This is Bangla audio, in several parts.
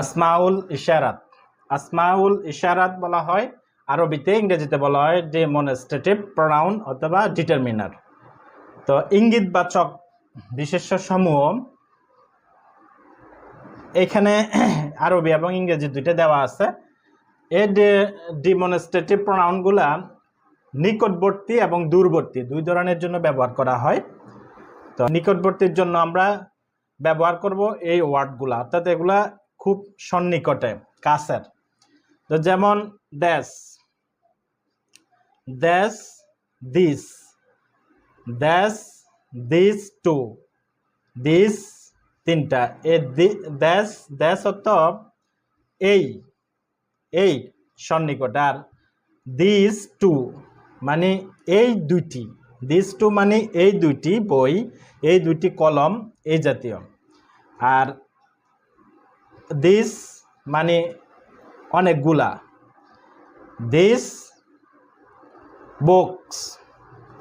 আসমাউল ইশারাত। আসমাউল ইশারাত বলা হয় আরবিতে, ইংরেজিতে বলা হয় ডেমনস্ট্রেটিভ প্রোনাউন অথবা ডিটারমিনার। তো ইঙ্গিতবাচক বিশেষ্য সমূহ এখানে আরবি এবং ইংরেজি দুইটা দেওয়া আছে। এই ডেমনস্ট্রেটিভ প্রোনাউনগুলা নিকটবর্তী এবং দূরবর্তী দুই ধরনের জন্য ব্যবহার করা হয়। তো নিকটবর্তীর জন্য আমরা ব্যবহার করব এই ওয়ার্ডগুলা, অর্থাৎ এগুলা খুব সন্নিকটে, কাছের। তো যেমন দেশ, দেশ, দিস, দেশ, দিস টু, দিস তিনটা। এ দেশ, দেশ অর্থ এই, এই সন্নিকট। আর দিস টু মানে এই দুইটি, দিস টু মানে এই দুইটি বই, এই দুইটি কলম, এই জাতীয়। আর দিস মানে অনেকগুলা, দিস বুকস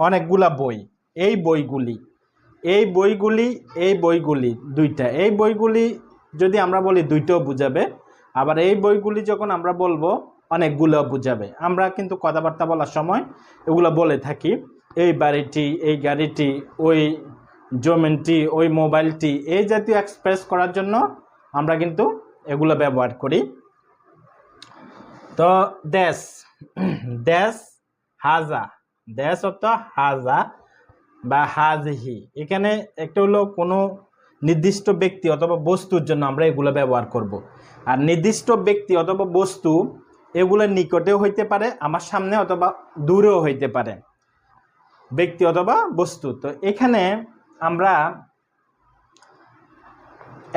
অনেকগুলা বই, এই বইগুলি, এই বইগুলি, এই বইগুলি দুইটা। এই বইগুলি যদি আমরা বলি দুইটাও বুঝাবে, আবার এই বইগুলি যখন আমরা বলবো অনেকগুলো বুঝাবে। আমরা কিন্তু কথাবার্তা বলার সময় এগুলো বলে থাকি, এই বাড়িটি, এই গাড়িটি, ওই জমিনটি, ওই মোবাইলটি, এই জাতীয় এক্সপ্রেস করার জন্য আমরা কিন্তু এগুলো ব্যবহার করি। তো দেশ, দেশ, হাজা, দেশ অর্থ হাজা বা হাজহি। এখানে একটা হলো কোনো নির্দিষ্ট ব্যক্তি অথবা বস্তুর জন্য আমরা এগুলো ব্যবহার করব। আর নির্দিষ্ট ব্যক্তি অথবা বস্তু এগুলো নিকটেও হইতে পারে, আমার সামনে, অথবা দূরেও হইতে পারে, ব্যক্তি অথবা বস্তু। তো এখানে আমরা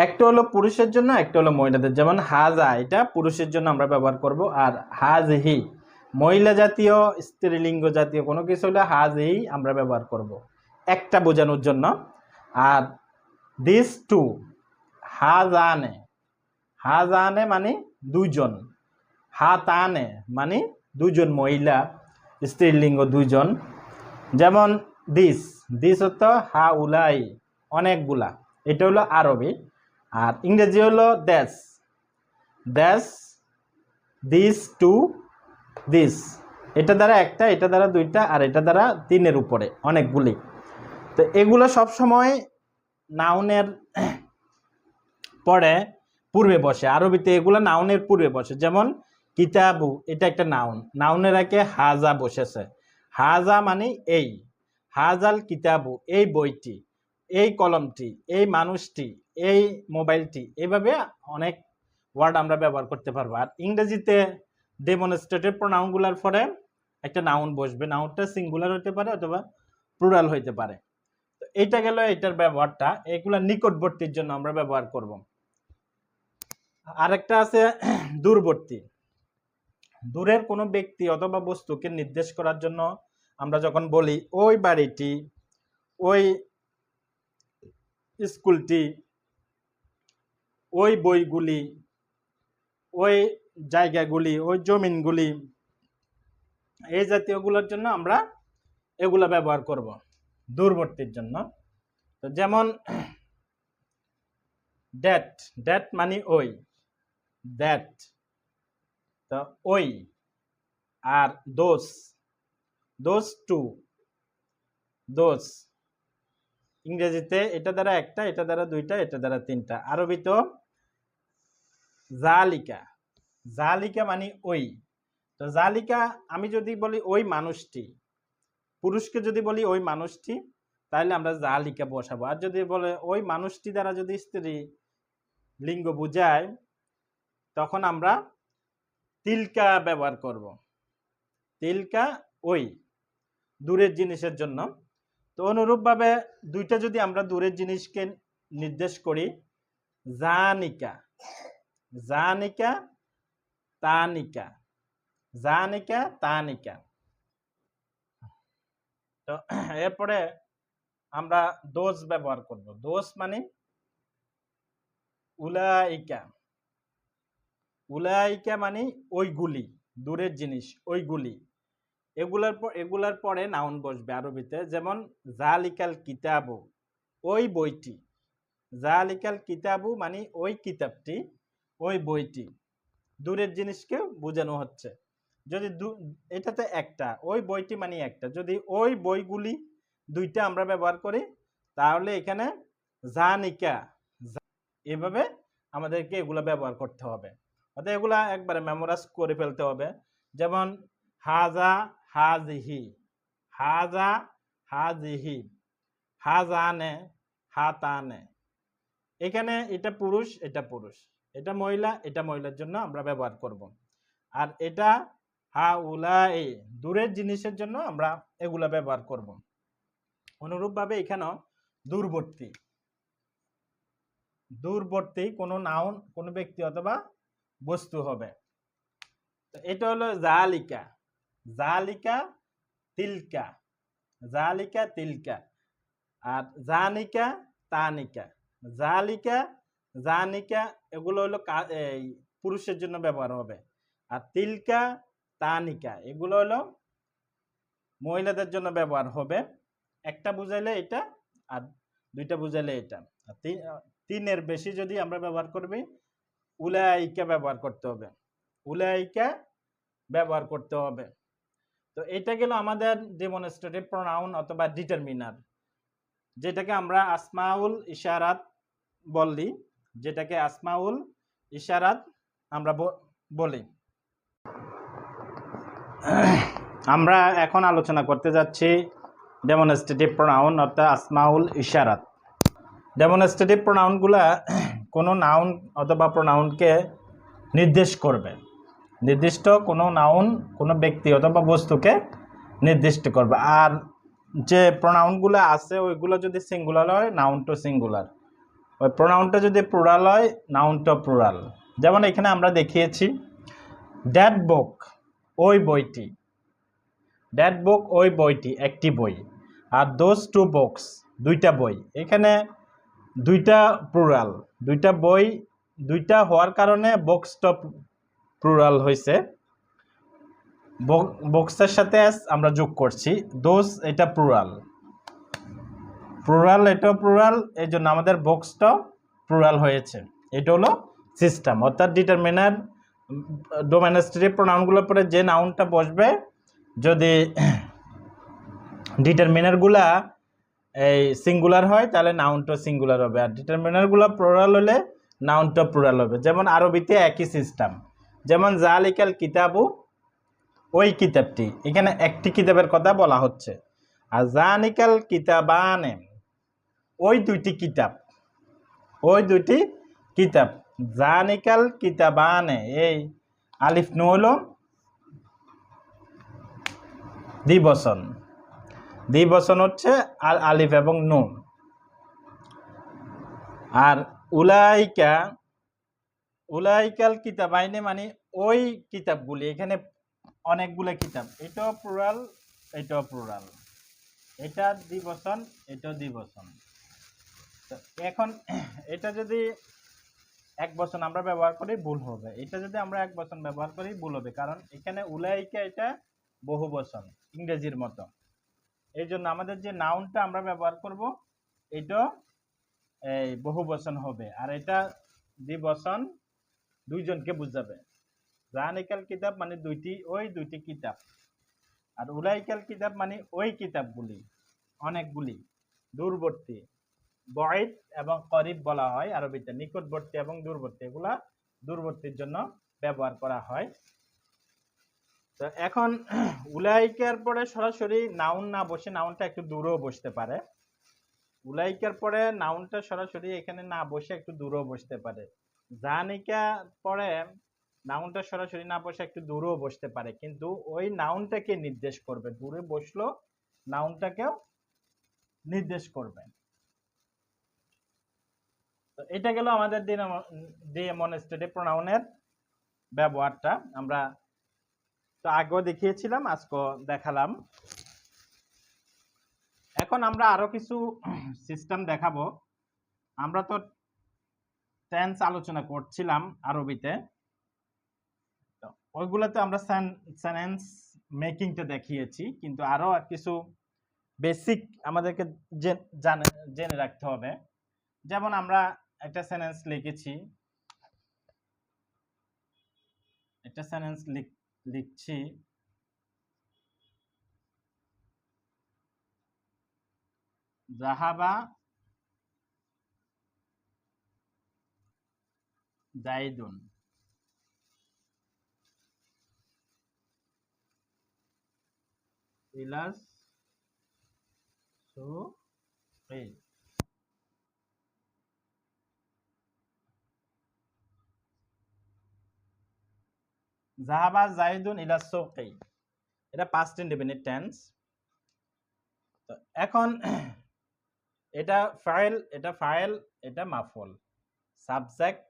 একটা হলো পুরুষের জন্য, একটা হলো মহিলাদের। যেমন হাজা, এটা পুরুষের জন্য আমরা ব্যবহার করব। আর হাজহি মহিলা জাতীয়, স্ত্রীলিঙ্গ জাতীয় কোনো কিছু হলে হাজহি আমরা ব্যবহার করব একটা বোঝানোর জন্য। আর দিস টু, হাজানে, হাজানে মানে দুইজন, হাতানে মানে দুইজন মহিলা, স্ত্রীলিঙ্গ দুইজন। যেমন দিস, দিস অর্থ হা উলাই অনেকগুলা, এটা হলো আরবি। আর ইংরেজি হলো দেশ, দেশ, দিস টু, দিস, এটা দ্বারা একটা, এটা দ্বারা দুইটা, আর এটা দ্বারা তিনের উপরে অনেকগুলি। তো এগুলো সবসময় নাউনের পরে পূর্বে বসে, আরবিতে এগুলো নাউনের পূর্বে বসে। যেমন কিতাবু, এটা একটা নাউন, নাউনের আগে হাজা বসেছে, হাজা মানে এই, হাজাল কিতাবু এই বইটি, এই কলমটি, এই মানুষটি, এই মোবাইলটি, এইভাবে অনেক ওয়ার্ড আমরা ব্যবহার করতে পারবো। আর ইংরেজিতে ডেমনস্ট্রেটিভ প্রোনাউনগুলোর পরে একটা নাউন বসবে, নাউনটা সিঙ্গুলার হতে পারে অথবা প্লুরাল হইতে পারে। তো এটা গেল এটার ব্যবহারটা, এগুলা নিকটবর্তীর জন্য আমরা ব্যবহার করব। আরেকটা আছে দূরবর্তী। দূরের কোনো ব্যক্তি অথবা বস্তুকে নির্দেশ করার জন্য আমরা যখন বলি ওই বাড়িটি, ওই স্কুলটি, ওই বইগুলি, ওই জায়গাগুলি, ওই জমিনগুলি, এই জাতীয়গুলোর জন্য আমরা এগুলা ব্যবহার করব দূরবর্তীর জন্য। তো যেমন দ্যাট, দ্যাট মানে ওই, দ্যাট, তো ওই। আর দোস, দোস টু, দোস ইংরেজিতে এটা দ্বারা একটা, এটা দ্বারা দুইটা, এটা দ্বারা তিনটা। আরবিতে জালিকা, জালিকা মানে ওই। তো জালিকা আমি যদি বলি ওই মানুষটি, পুরুষকে যদি বলি ওই মানুষটি, তাহলে আমরা জালিকা বসাবো। আর যদি বলে ওই মানুষটি দ্বারা যদি স্ত্রী লিঙ্গ বুঝায়, তখন আমরা তিলকা ব্যবহার করব। তিলকা ওই দূরের জিনিসের জন্য। তো অনুরূপভাবে দুইটা যদি আমরা দূরের জিনিসকে নির্দেশ করি, জানিকা, জানিকা, তানিকা, জানিকা, তানিকা। তো এরপরে আমরা দোষ ব্যবহার করব। দোষ মানে উলাইকা, উলাইকা মানে ওইগুলি, দূরের জিনিস ওইগুলি। এগুলার পরে নাউন বসবে আরবিতে। যেমন জালিকাল কিতাবু ওই বইটি, জালিকাল কিতাবু মানে ওই কিতাবটি, ওই বইটি, দূরের জিনিসকে বোঝানো হচ্ছে। যদি এটাতে একটা, ওই বইটি মানে একটা, যদি ওই বইগুলি দুইটা আমরা ব্যবহার করি তাহলে এখানে জানিকা, এভাবে আমাদেরকে এগুলা ব্যবহার করতে হবে। অর্থাৎ এগুলা একবারে মেমোরাইজ করে ফেলতে হবে। যেমন হাজা হাজিহি, হাজা হাজিহি, হাজানে হাতানে। এখানে এটা পুরুষ, এটা পুরুষ, এটা মহিলা, এটা মহিলার জন্য আমরা ব্যবহার করব। আর এটা হা উলাই, দূরের জিনিসের জন্য আমরা এগুলা ব্যবহার করব। অনুরূপভাবে এখানেও দূরবর্তী, দূরবর্তী কোনো নাউন, কোনো ব্যক্তি অথবা বস্তু হবে। তো এটা হলো জালিকা, জালিকা তিলকা, জালিকা তিলকা। আর জানিকা তানিকা, জালিকা জানিকা এগুলো হলো এই পুরুষের জন্য ব্যবহার হবে। আর তিলকা তানিকা এগুলো হলো মহিলাদের জন্য ব্যবহার হবে। একটা বুঝাইলে এটা, আর দুইটা বুঝাইলে এটা। তিনের বেশি যদি আমরা ব্যবহার করবি উলাইকা ব্যবহার করতে হবে, উলাইকা ব্যবহার করতে হবে। তো এটা গেল আমাদের ডেমনস্ট্রেটিভ প্রোনাউন অথবা ডিটারমিনার, যেটাকে আমরা আসমাউল ইশারাত বলি, যেটাকে আসমাউল ইশারাত আমরা বলি। আমরা এখন আলোচনা করতে যাচ্ছি ডেমনস্ট্রেটিভ প্রোনাউন অর্থাৎ আসমাউল ইশারাত। ডেমনস্ট্রেটিভ প্রোনাউনগুলা কোনো নাউন অথবা প্রোনাউনকে নির্দেশ করবে, নির্দিষ্ট কোনো নাউন কোনো ব্যক্তি অথবা বস্তুকে নির্দিষ্ট করবে। আর যে প্রোনাউনগুলো আছে ওইগুলো যদি সিঙ্গুলার হয় নাউনটা সিঙ্গুলার, ওই প্রোনাউনটা যদি প্লুরাল হয় নাউনটা প্লুরাল। যেমন এখানে আমরা দেখিয়েছি দ্যাট বুক, ওই বইটি, দ্যাট বুক ওই বইটি একটি বই। আর দোজ টু বুকস দুইটা বই, এখানে দুইটা প্লুরাল, দুইটা বই, দুইটা হওয়ার কারণে বুকসটা প্লুরাল হয়েছে। বক্সের সাথে আমরা যোগ করছি, দোজ এটা প্লুরাল, প্লুরাল এটা প্লুরাল, এই জন্য আমাদের বক্সটা প্লুরাল হয়েছে। এটা হলো সিস্টেম। অর্থাৎ ডিটারমিনার ডোমেনস্ট্রেটিভ প্রোনাউনগুলোর পরে যে নাউনটা বসবে, যদি ডিটারমিনারগুলা এই সিঙ্গুলার হয় তাহলে নাউনটা সিঙ্গুলার হবে, আর ডিটারমিনারগুলো প্লুরাল হলে নাউনটা প্লুরাল হবে। যেমন আরবিতে একই সিস্টেম, যেমন জালিকাল কিতাবু ওই কিতাবটি, এখানে একটি কিতাবের কথা বলা হচ্ছে। আর জানিকাল কিতাবানে ওই দুইটি কিতাব, ওই দুইটি কিতাব, জানিকাল কিতাবানে, এই আলিফ নু হলো দ্বিবচন, দ্বিবচন হচ্ছে আর আলিফ এবং নু। আর উলাইকা, উলাইকাল কিতাবাইনে মানে ওই কিতাবগুলি, এখানে অনেকগুলো কিতাব, এটাও প্লুরাল এটাও প্লুরাল, এটা দ্বিবচন এটাও দ্বিবচন। এখন এটা যদি এক বচন আমরা ব্যবহার করি ভুল হবে, এটা যদি আমরা এক বচন ব্যবহার করি ভুল হবে, কারণ এখানে উলাইকা এটা বহু বচন ইংরেজির মতো। এই জন্য আমাদের যে নাউনটা আমরা ব্যবহার করব এটা এই বহু বচন হবে, আর এটা দ্বিবচন, দুইজনকে বুঝাবে। জানিকাল কিতাব মানে দুইটি, ওই দুইটি কিতাব। আর উলাইকাল কিতাব মানে ওই কিতাবগুলি, অনেকগুলি। দূরবর্তী, বঈদ এবং করিব বলা হয় আরবিতে, নিকটবর্তী এবং দূরবর্তী, এগুলা দূরবর্তীর জন্য ব্যবহার করা হয়। তো এখন উলাইকার পরে সরাসরি নাউন না বসে নাউনটা একটু দূরেও বসতে পারে, উলাইকার পরে নাউনটা সরাসরি এখানে না বসে একটু দূরেও বসতে পারে। জানিকা পরে নাউনটা সরাসরি না বসে একটু দূরেও বসতে পারে, কিন্তু ওই নাউনটাকে নির্দেশ করবে, দূরে বসলো নাউনটাকেও নির্দেশ করবে। তো এটা গেল আমাদের ডেমনস্ট্রেটিভ প্রোনাউনের ব্যবহারটা। আমরা তো আগেও দেখিয়েছিলাম, আজকে দেখালাম। এখন আমরা আরো কিছু সিস্টেম দেখাবো। আমরা তো টেন্স আলোচনা করছিলাম আরবিতে, তো ওইগুলোতে আমরা সেন্টেন্স মেকিংটা দেখিয়েছি, কিন্তু আরো কিছু বেসিক আমাদেরকে জেনে রাখতে হবে। যেমন আমরা একটা সেন্টেন্স লিখেছি, একটা সেন্টেন্স লিখছি। জাহাবা জাইদুন ইলাস সুকি। জাহাবা জাইদুন ইলা সুকি, এটা পাস্ট ইনডিফিনিট টেন্স। তো এখন এটা ফাইল, এটা মাফুল, সাবজেক্ট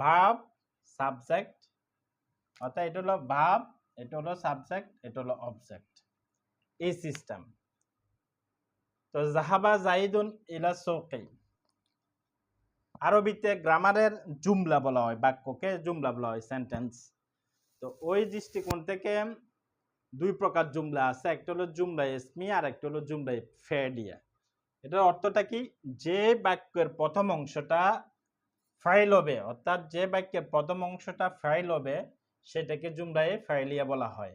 ভার্ব সাবজেক্ট, অর্থাৎ এটা হলো ভার্ব, এটা হলো সাবজেক্ট, এটা হলো অবজেক্ট, এই সিস্টেম। তো জাহাবা জাইদুন ইলা সুকি, আরবিতে গ্রামারের জুমলা বলা হয়, বাক্যকে জুমলা বলা হয়, সেন্টেন্স। তো ওই দৃষ্টিকোণ থেকে দুই প্রকার জুমলা আছে, একটা হলো জুমলা ইসমিয়া আর একটা হলো জুমলা ফেলিয়া। এটার অর্থটা কি? যে বাক্যের প্রথম অংশটা ফাইল হবে, অর্থাৎ যে বাক্যের প্রথম অংশটা ফাইল হবে সেটাকে জুমলায়ে ফাইলিয়া বলা হয়।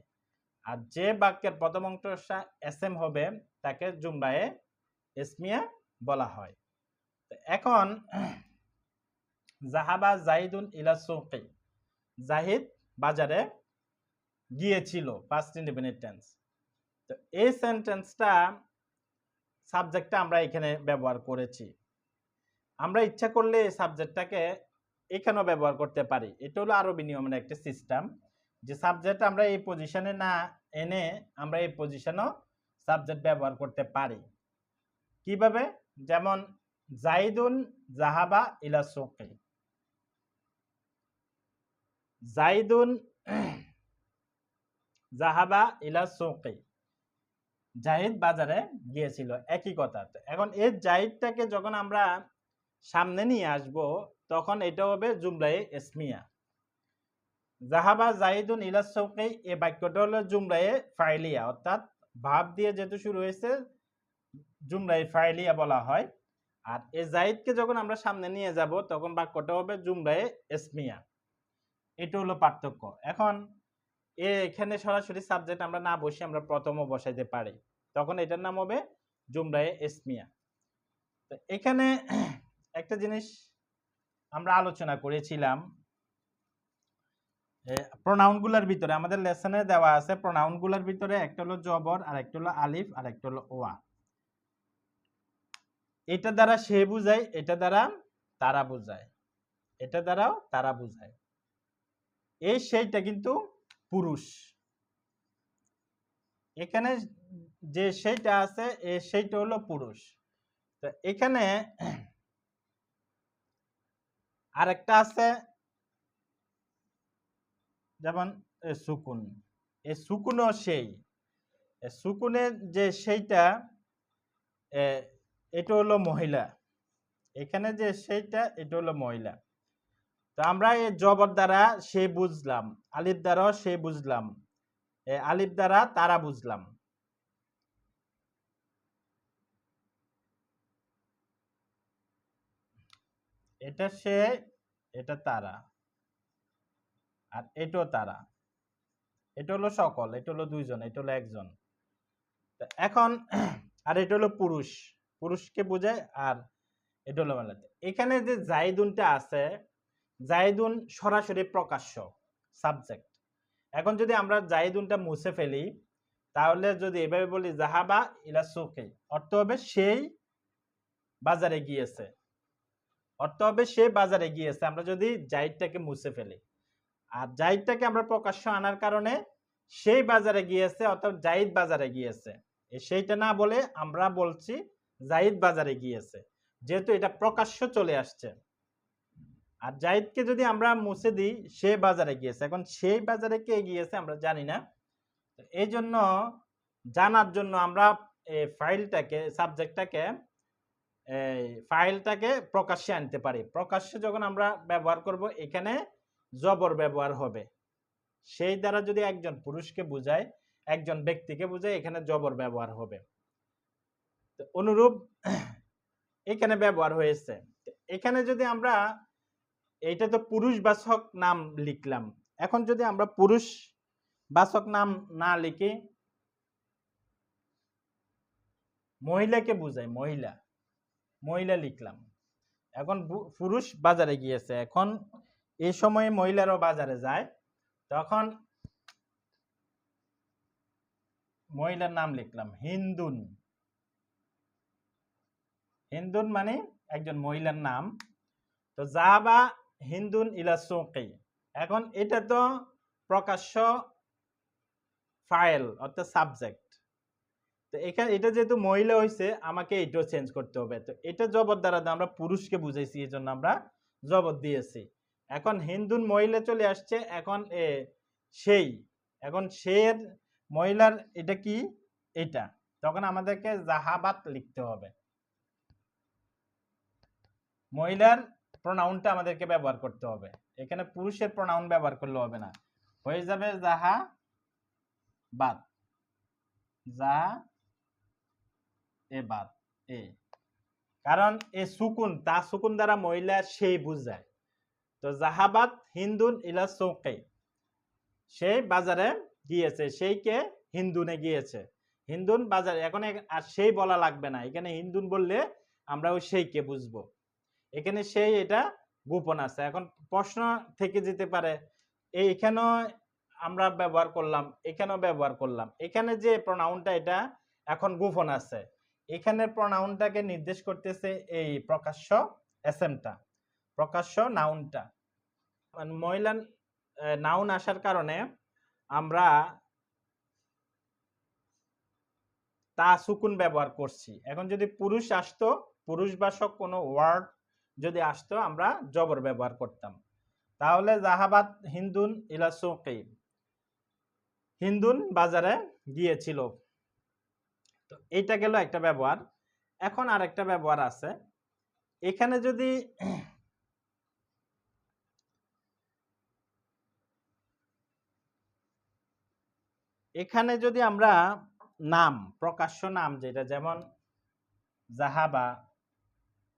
আর যে বাক্যের প্রথম অংশটা এসএম হবে তাকে জুমলায়ে ইসমিয়া বলা হয়। এখন জাহাবা জাইদুন ইলা সুকি, জাহিদ বাজারে গিয়েছিল, পাস্ট ইনডিফিনিট টেন্স। তো এই সেন্টেন্সটা সাবজেক্টটা আমরা এখানে ব্যবহার করেছি। আমরা ইচ্ছা করলে এই সাবজেক্টটাকে এখানেও ব্যবহার করতে পারি। এটা হলো আরবি নিয়মের একটা সিস্টেম, যে সাবজেক্ট আমরা এই পজিশনে না এনে আমরা এই পজিশনেও সাবজেক্ট ব্যবহার করতে পারি। কিভাবে? যেমন জাইদুন জাহাবা ইলা সুকি, জাইদুন জাহাবা ইলা সুকি, জাহিদ বাজারে গিয়েছিল, একই কথা। এখন এই জাহিদটাকে যখন আমরা সামনে নিয়ে আসব তখন এটা হবে জুমলায়ে ইসমিয়া। জাহাবা জাইদুন ইলা সুকি, এই বাক্যটা হলো জুমলায়ে ফাইলিয়া, অর্থাৎ ভাব দিয়ে যেহেতু শুরু হয়েছে জুমলায়ে ফাইলিয়া বলা হয়। আর এই জাহিদকে যখন আমরা সামনে নিয়ে যাব তখন বাক্যটা হবে জুমলায়ে ইসমিয়া। এটা হলো পার্থক্য। এখন এখানে সরাসরি সাবজেক্ট আমরা না বসে আমরা প্রথমও বসাইতে পারি, তখন এটার নাম হবে জুমলায়ে ইসমিয়া। তো এখানে একটা জিনিস আমরা আলোচনা করেছিলাম, প্রোনাউনগুলোর ভিতরে আমাদের লেসনে দেওয়া আছে, প্রোনাউনগুলোর ভিতরে একটা হলো জবর আর একটা হলো আলিফ আর একটা হলো ওয়া। এটা দ্বারা সে বুঝায়, এটা দ্বারা তারা বুঝায়, এটা দ্বারাও তারা বুঝায়। এই সেইটা কিন্তু পুরুষ, এখানে যে সেইটা আছে সেইটা হলো পুরুষ। তো এখানে আরেকটা আছে যেমন সুকুন, এই সুকুনও সেই, সুকুনের যে সেইটা এটা হলো মহিলা, এখানে যে সেইটা এটা হলো মহিলা। তো আমরা এই জবর দ্বারা সে বুঝলাম, আলিফ দ্বারাও সে বুঝলাম, আলিফ দ্বারা তারা বুঝলাম। এটা সে, এটা তারা, আর এটাও তারা, এটা হলো সকল, এটা হলো দুইজন, এটা হলো একজন। এখন আর এটা হলো পুরুষ, পুরুষকে বোঝায়, আর এটা হলো মহিলা। এখানে যে জাইদুনটা আছে, জাইদুন সরাসরি প্রকাশ্য সাবজেক্ট। এখন যদি আমরা জাইদুনটা মুছে ফেলি তাহলে যদি এভাবে বলি জাহাবা ইলা সুকি, অর্থ হবে সেই বাজারে গিয়েছে, অর্থ হবে সে বাজারে গিয়েছে, আমরা যদি জাইদটাকে মুছে ফেলি। আর জাইদটাকে আমরা প্রকাশ্য আনার কারণে সেই বাজারে গিয়েছে, অর্থাৎ জাইদ বাজারে গিয়েছে, সেইটা না বলে আমরা বলছি জাইদ বাজারে গিয়েছে, যেহেতু এটা প্রকাশ্য চলে আসছে। আর জাইদকে যদি আমরা মুছে দিই সে বাজারে গিয়েছে, এখন সেই বাজারে কে গিয়েছে আমরা জানি না। এই জন্য জানার জন্য আমরা ফাইলটাকে ফাইলটাকে প্রকাশ্যে আনতে পারি। প্রকাশ্যে যখন আমরা ব্যবহার করব এখানে জবর ব্যবহার হবে, সেই দ্বারা যদি একজন পুরুষকে বোঝায়, একজন ব্যক্তিকে বোঝায়, এখানে জবর ব্যবহার হবে। অনুরূপ এখানে ব্যবহার হয়েছে। এখানে যদি আমরা, এইটা তো পুরুষবাচক নাম লিখলাম, এখন যদি আমরা পুরুষ বাচক নাম না লিখে মহিলাকে বুঝাই, মহিলা, মহিলা লিখলাম। এখন পুরুষ বাজারে গিয়েছে, এখন এই সময়ে মহিলারাও বাজারে যায়, তখন মহিলার নাম লিখলাম হিন্দুন। হিন্দুন মানে একজন মহিলার নাম। তো যাহাবা হিন্দুন ইলা সুকি, এখন এটা তো প্রকাশ্য ফাইল অর্থাৎ সাবজেক্ট। তো এখানে এটা যেহেতু মহিলা হয়েছে, আমাকে এটাও চেঞ্জ করতে হবে। তো এটা জবর দ্বারা আমরা পুরুষকে বুঝাইছি, এই জন্য আমরা জবর দিয়েছি। এখন হিন্দুন মহিলা চলে আসছে, এখন সেই, এখন সের মহিলার এটা কি, এটা, তখন আমাদেরকে জাহাবাত লিখতে হবে। মহিলার প্রোনাউনটা আমাদেরকে ব্যবহার করতে হবে, এখানে পুরুষের প্রোনাউন ব্যবহার করলে হবে না, হয়ে যাবে জাহাবাত, যা এ বাত এ, কারণ এ সুকুন, তা সুকুন দ্বারা মহিলা সেই বুঝায়। তো জাহাবাত হিন্দুন ইলা সুকি, সে বাজারে গিয়েছে, সেইকে হিন্দুনে গিয়েছে, হিন্দুন বাজারে। এখন আর সেই বলা লাগবে না, এখানে হিন্দুন বললে আমরা ওই সেইকে বুঝবো। এখানে সেই এটা গোপন আছে। এখন প্রশ্ন থেকে যেতে পারে, এখানেও আমরা ব্যবহার করলাম, এখানেও ব্যবহার করলাম, এখানে যে প্রোনাউনটা এটা এখন গোপন আছে, এখানে প্রোনাউনটাকে নির্দেশ করতেছে এই প্রকাশ্য এসএমটা, প্রকাশ্য নাউনটা। মহিলা নাউন আসার কারণে আমরা তা সুকুন ব্যবহার করছি। এখন যদি পুরুষ আসতো, পুরুষবাচক কোনো ওয়ার্ড যদি আসতো, আমরা জবর ব্যবহার করতাম। তাহলে জাহাবাত হিন্দুন ইলা সুকি, হিন্দুন বাজারে গিয়েছিল। তো এইটা গেল একটা ব্যবহার। এখন আর একটা ব্যবহার আছে, এখানে যদি এখানে যদি আমরা নাম, প্রকাশ্য নাম যেটা, যেমন জাহাবা,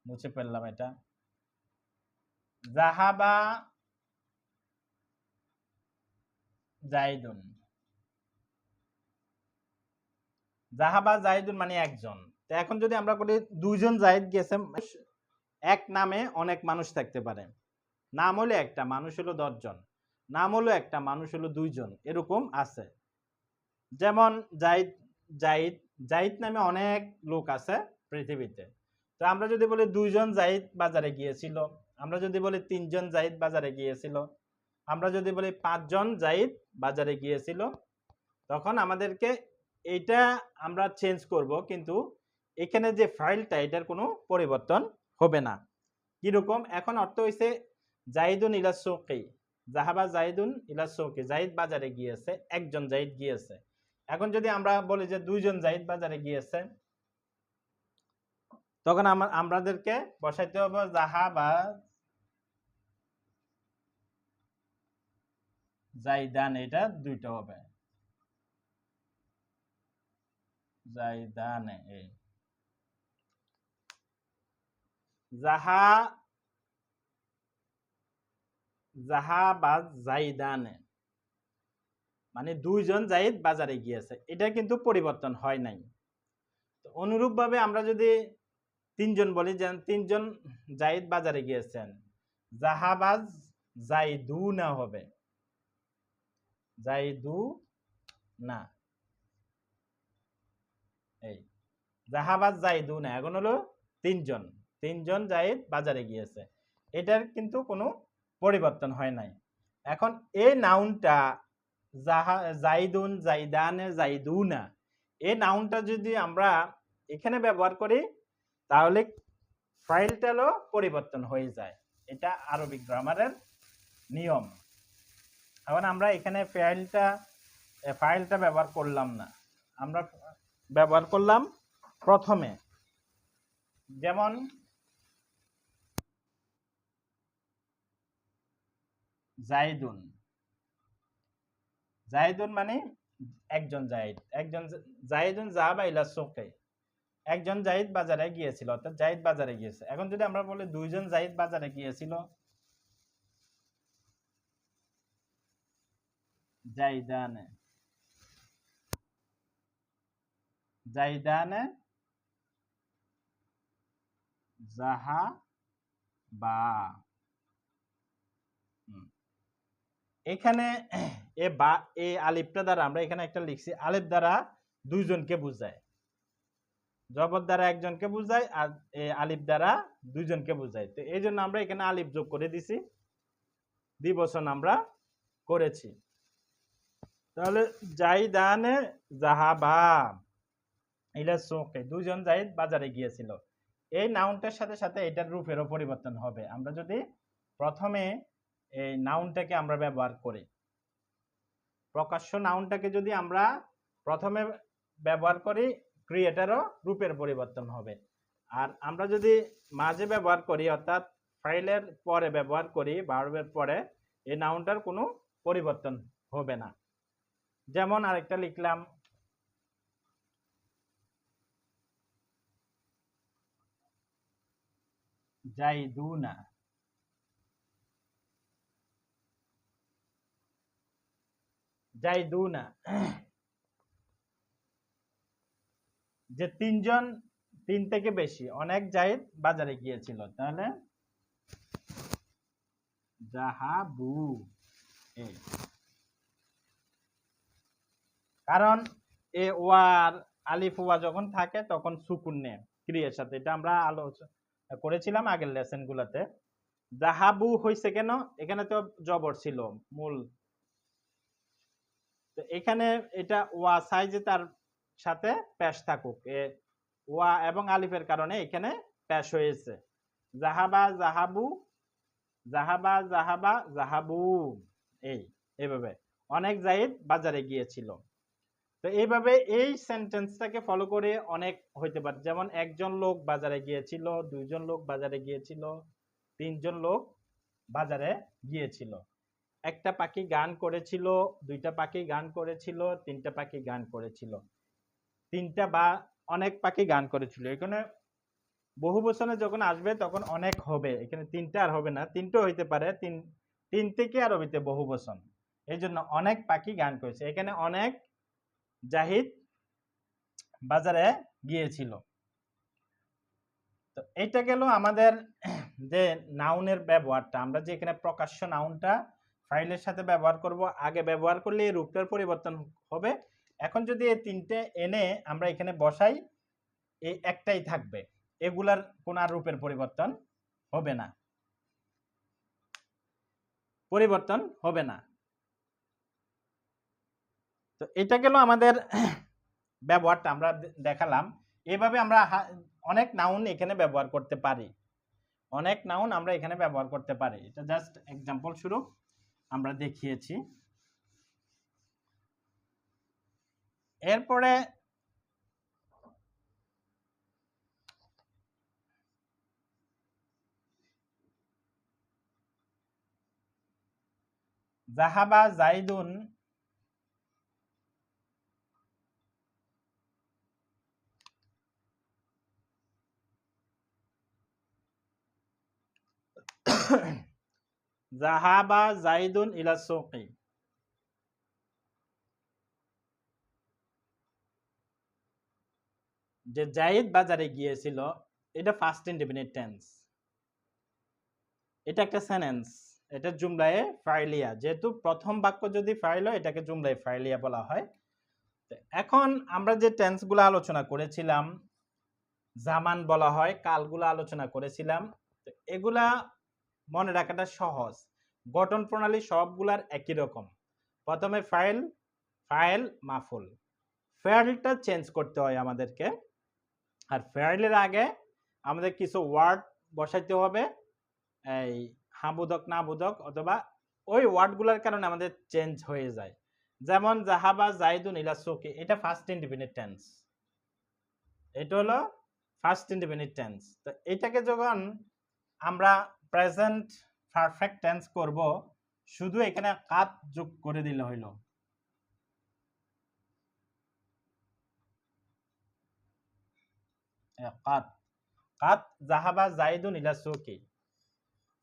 মুছে ফেললাম এটা, জাহাবা জাইদুন, জাহাবা জাইদুন মানে একজন। তো এখন যদি আমরা বলি দুইজন জাইদ গেছে, এক নামে অনেক মানুষ থাকতে পারে, নাম হলো একটা, মানুষ হলো 10 জন, নাম হলো একটা, মানুষ হলো 2 জন, এরকম আছে। যেমন জাইদ, জাইদ, জাইদ নামে অনেক লোক আছে পৃথিবীতে। তো আমরা যদি বলি 2 জন জাইদ বাজারে গিয়েছিল, আমরা যদি বলি 3 জন জাইদ বাজারে গিয়েছিল, আমরা যদি বলি 5 জন জাইদ বাজারে গিয়েছিল, তখন আমাদেরকে এটা আমরা চেঞ্জ করব, কিন্তু এখানে যে ফাইলটা, এটার কোনো পরিবর্তন হবে না। কিরকম, এখন অর্থ হইছে জাইদুন ইলা সুকি, জাহাবা জাইদুন ইলা সুকি, জাইদ বাজারে গিয়েছে, একজন জাইদ গিয়েছে। এখন যদি আমরা বলি যে 2 জন জাইদ বাজারে গিয়েছে, তখন আমাদেরকে বসাইতে হবে জাহাবা জাইদান, এটা দুইটা হবে, জাইদানে, এই জাহাবাজ জাইদানে মানে 2 জন জাইদ বাজারে গিয়েছে, এটা কিন্তু পরিবর্তন হয় নাই। তো অনুরূপ ভাবে আমরা যদি 3 জন বলি, যে 3 জন জাইদ বাজারে গিয়েছেন, জাহাবাজ জাইদুনা হবে, জাইদু না, এই জাহাবাজ জাইদুনা, এখন হলো 3 জন, 3 জন জাইদ বাজারে গিয়েছে, এটার কিন্তু কোনো পরিবর্তন হয় নাই। এখন এই নাউনটা জাইদুন, জাইদানে, জাইদুনা, এই নাউনটা যদি আমরা এখানে ব্যবহার করি, তাহলে ফাইলটারও পরিবর্তন হয়ে যায়। এটা আরবিক গ্রামারের নিয়ম। এখন আমরা এখানে ফাইলটা ব্যবহার করলাম না, আমরা ব্যবহার করলাম প্রথমে, যেমন জাইদুন, জাইদুন মানে একজন জাইদ, একজন জাইদুন যাহাবা ইলা সুকি, একজন জাইদ বাজারে গিয়েছিল, অর্থাৎ জাইদ বাজারে গিয়েছে। এখন যদি আমরা বলি 2 জন জাইদ বাজারে গিয়েছিল, জাইদানে, জাইদানে জাহাবা। এখানে এ বা এ আলিফটা দ্বারা আমরা এখানে একটা লিখছি, আলিফ দ্বারা দুইজনকে বোঝায়, জবর দ্বারা একজনকে বোঝায়, আর এ আলিফ দ্বারা দুইজনকে বোঝায়। তো এই জন্য আমরা এখানে আলিফ যোগ করে দিছি, দ্বিবচন আমরা করেছি। তাহলে জাইদানে জাহাবা ইলা সুকে, দুইজন জাইদ বাজারে গিয়েছিল। এই নাউনটার সাথে সাথে এটার রূপেরও পরিবর্তন হবে আমরা যদি প্রথমে এই নাউনটাকে আমরা ব্যবহার করি। প্রকাশ্য নাউনটাকে যদি আমরা প্রথমে ব্যবহার করি, ক্রিয়েটারও রূপের পরিবর্তন হবে। আর আমরা যদি মাঝে ব্যবহার করি, অর্থাৎ ফাইলের পরে ব্যবহার করি, ভার্বের পরে, এই নাউনটার কোনো পরিবর্তন হবে না। যেমন আরেকটা লিখলাম, জাইদুনা, জাইদুনা, যে তিনজন, তিন থেকে বেশি, অনেক জাইদ বাজারে গিয়েছিল। তাহলে জাহাবু, এই কারণ এ ওয়ার আলিফ ওয়া যখন থাকে তখন সুকুন নেয় ক্রিয়ার সাথে, এটা আমরা আলোচনা করেছিলাম আগের লেসন গুলাতে। জাহাবু হইছে কেন, এখানে তো জবর ছিল মূল, তো এখানে এটা ওয়া সাইজে তার সাথে পেশ থাকুক, এ ওয়া এবং আলিফের কারণে এখানে পেশ হয়েছে। জাহাবা জাহাবু, জাহাবা জাহাবা জাহাবু, এইভাবে অনেক জায়েদ বাজারে গিয়েছিল। তো এইভাবে এই সেন্টেন্সটাকে ফলো করে অনেক হইতে পারে, যেমন একজন লোক বাজারে গিয়েছিল, দুইজন লোক বাজারে গিয়েছিল, তিনজন লোক বাজারে গিয়েছিল, একটা পাখি গান করেছিল, দুইটা পাখি গান করেছিল, তিনটা পাখি গান করেছিল, তিনটা বা অনেক পাখি গান করেছিল। এখানে বহু বচনে যখন আসবে তখন অনেক হবে, এখানে তিনটা আর হবে না, তিনটা হইতে পারে, তিন থেকে আর হইতে বহু বচন, এই জন্য অনেক পাখি গান করেছে। এখানে অনেক জাহিদ বাজারে গিয়েছিল। তো এটা গেল আমাদের যে নাউনের ব্যবহারটা, আমরা যে এখানে প্রকাশ্য নাউনটা ফাইলের সাথে ব্যবহার করব, আগে ব্যবহার করলে এই রূপটার পরিবর্তন হবে। এখন যদি এই তিনটে এনে আমরা এখানে বসাই, এই একটাই থাকবে, এগুলার কোন আর রূপের পরিবর্তন হবে না, পরিবর্তন হবে না। তো এটা গেল আমাদের ব্যবহারটা আমরা দেখালাম। এভাবে আমরা অনেক নাউন এখানে ব্যবহার করতে পারি, অনেক নাউন আমরা এখানে ব্যবহার করতে পারি। এটা জাস্ট এক্সাম্পল স্বরূপ আমরা দেখিয়েছি। এরপরে জাহাবা জাইদুন, জাহাবা জাইদুন ইলা সুকি, যে জাইদ বাজারে গিয়েছিল, এটা ফার্স্ট ইনডেফিনিট টেন্স, এটা একটা সেন্টেন্স, এটা জুমলায়ে ফাইলিয়া, যেহেতু প্রথম বাক্য যদি ফাইল হয় এটাকে জুমলায়ে ফাইলিয়া বলা হয়। এখন আমরা যে টেন্সগুলো আলোচনা করেছিলাম, জামান বলা হয়, কালগুলো আলোচনা করেছিলাম, এগুলা মনে রাখাটা সহজ, গঠন প্রণালী সবগুলার একই রকম। প্রথমে ফাইল, ফাইল মাফুল, ফাইলটা চেঞ্জ করতে হয় আমাদেরকে, আর ফাইলের আগে আমাদের কিছু ওয়ার্ড বসাইতে হবে, এই হাবুদক না বুদক, অথবা ওই ওয়ার্ডগুলোর কারণে আমাদের চেঞ্জ হয়ে যায়। যেমন জাহাবা জাইদুন ইলা সুকি, এটা ফার্স্ট ইনডিফিনিট টেন্স, এটা হলো ফার্স্ট ইনডিফিনিট টেন্স। তো এটাকে যখন আমরা প্রেজেন্ট পারফেক্ট টেন্স করব, শুধু এখানে কাত যোগ করে দিলে হইল, কাত, কাত জাহাবা জাইদুন ইলা সুকি,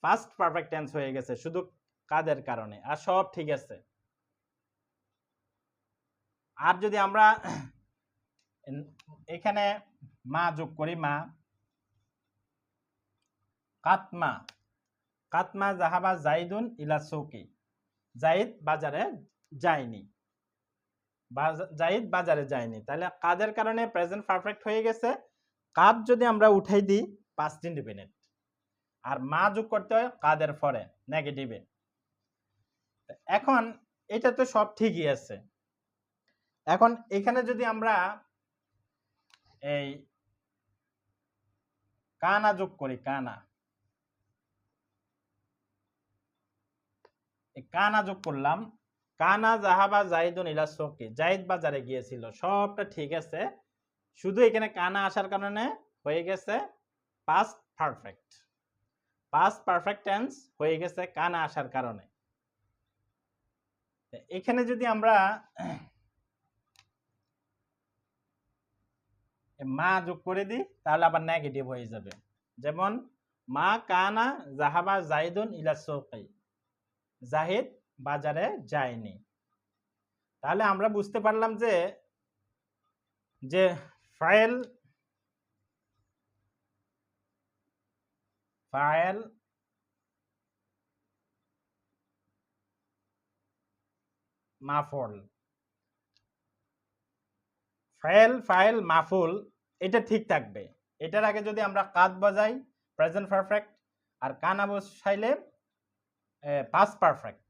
ফার্স্ট পারফেক্ট টেন্স হয়ে গেছে শুধু কাদের কারণে, আর সব ঠিক আছে। আর যদি আমরা এখানে মা যোগ করি, মা কাতমা, কাতমা জাহাবা জাইদুন ইলা সৌকি, জাইদ বাজারে যায়নি, জাইদ বাজারে যায়নি। তাহলে কাদের কারণে প্রেজেন্ট পারফেক্ট হয়ে গেছে। কাদ যদি আমরা উঠাই দিই পাস্ট ইন্ডিপেন্ডেন্ট, আর মা যোগ করতে হয় কাদের পরে নেগেটিভে। এখন এটা তো সব ঠিকই আছে। এখন এখানে যদি আমরা এই কানা যোগ করি, কানা, কানা যোগ করলাম, কানা জাহাবা জাইদুন ইলা সৌকি, জাইদ বাজারে গিয়েছিল, সবটা ঠিক আছে, শুধু এখানে কানা আসার কারণে হয়ে গেছে past perfect, past perfect tense হয়ে গেছে কানা আসার কারণে। এখানে যদি আমরা মা যোগ করে দিই তাহলে আবার নেগেটিভ হয়ে যাবে। যেমন মা কানা জাহাবা জাইদুন ইলা সৌকি, জাহিদ বাজারে যায়নি। তাহলে আমরা বুঝতে পারলাম যে যে ফাইল ফাইল মাফুল, ফাইল ফাইল মাফুল এটা ঠিক থাকবে। এটার আগে যদি আমরা কাদ বজাই প্রেজেন্ট পারফেক্ট, আর কানা বসাইলে past perfect,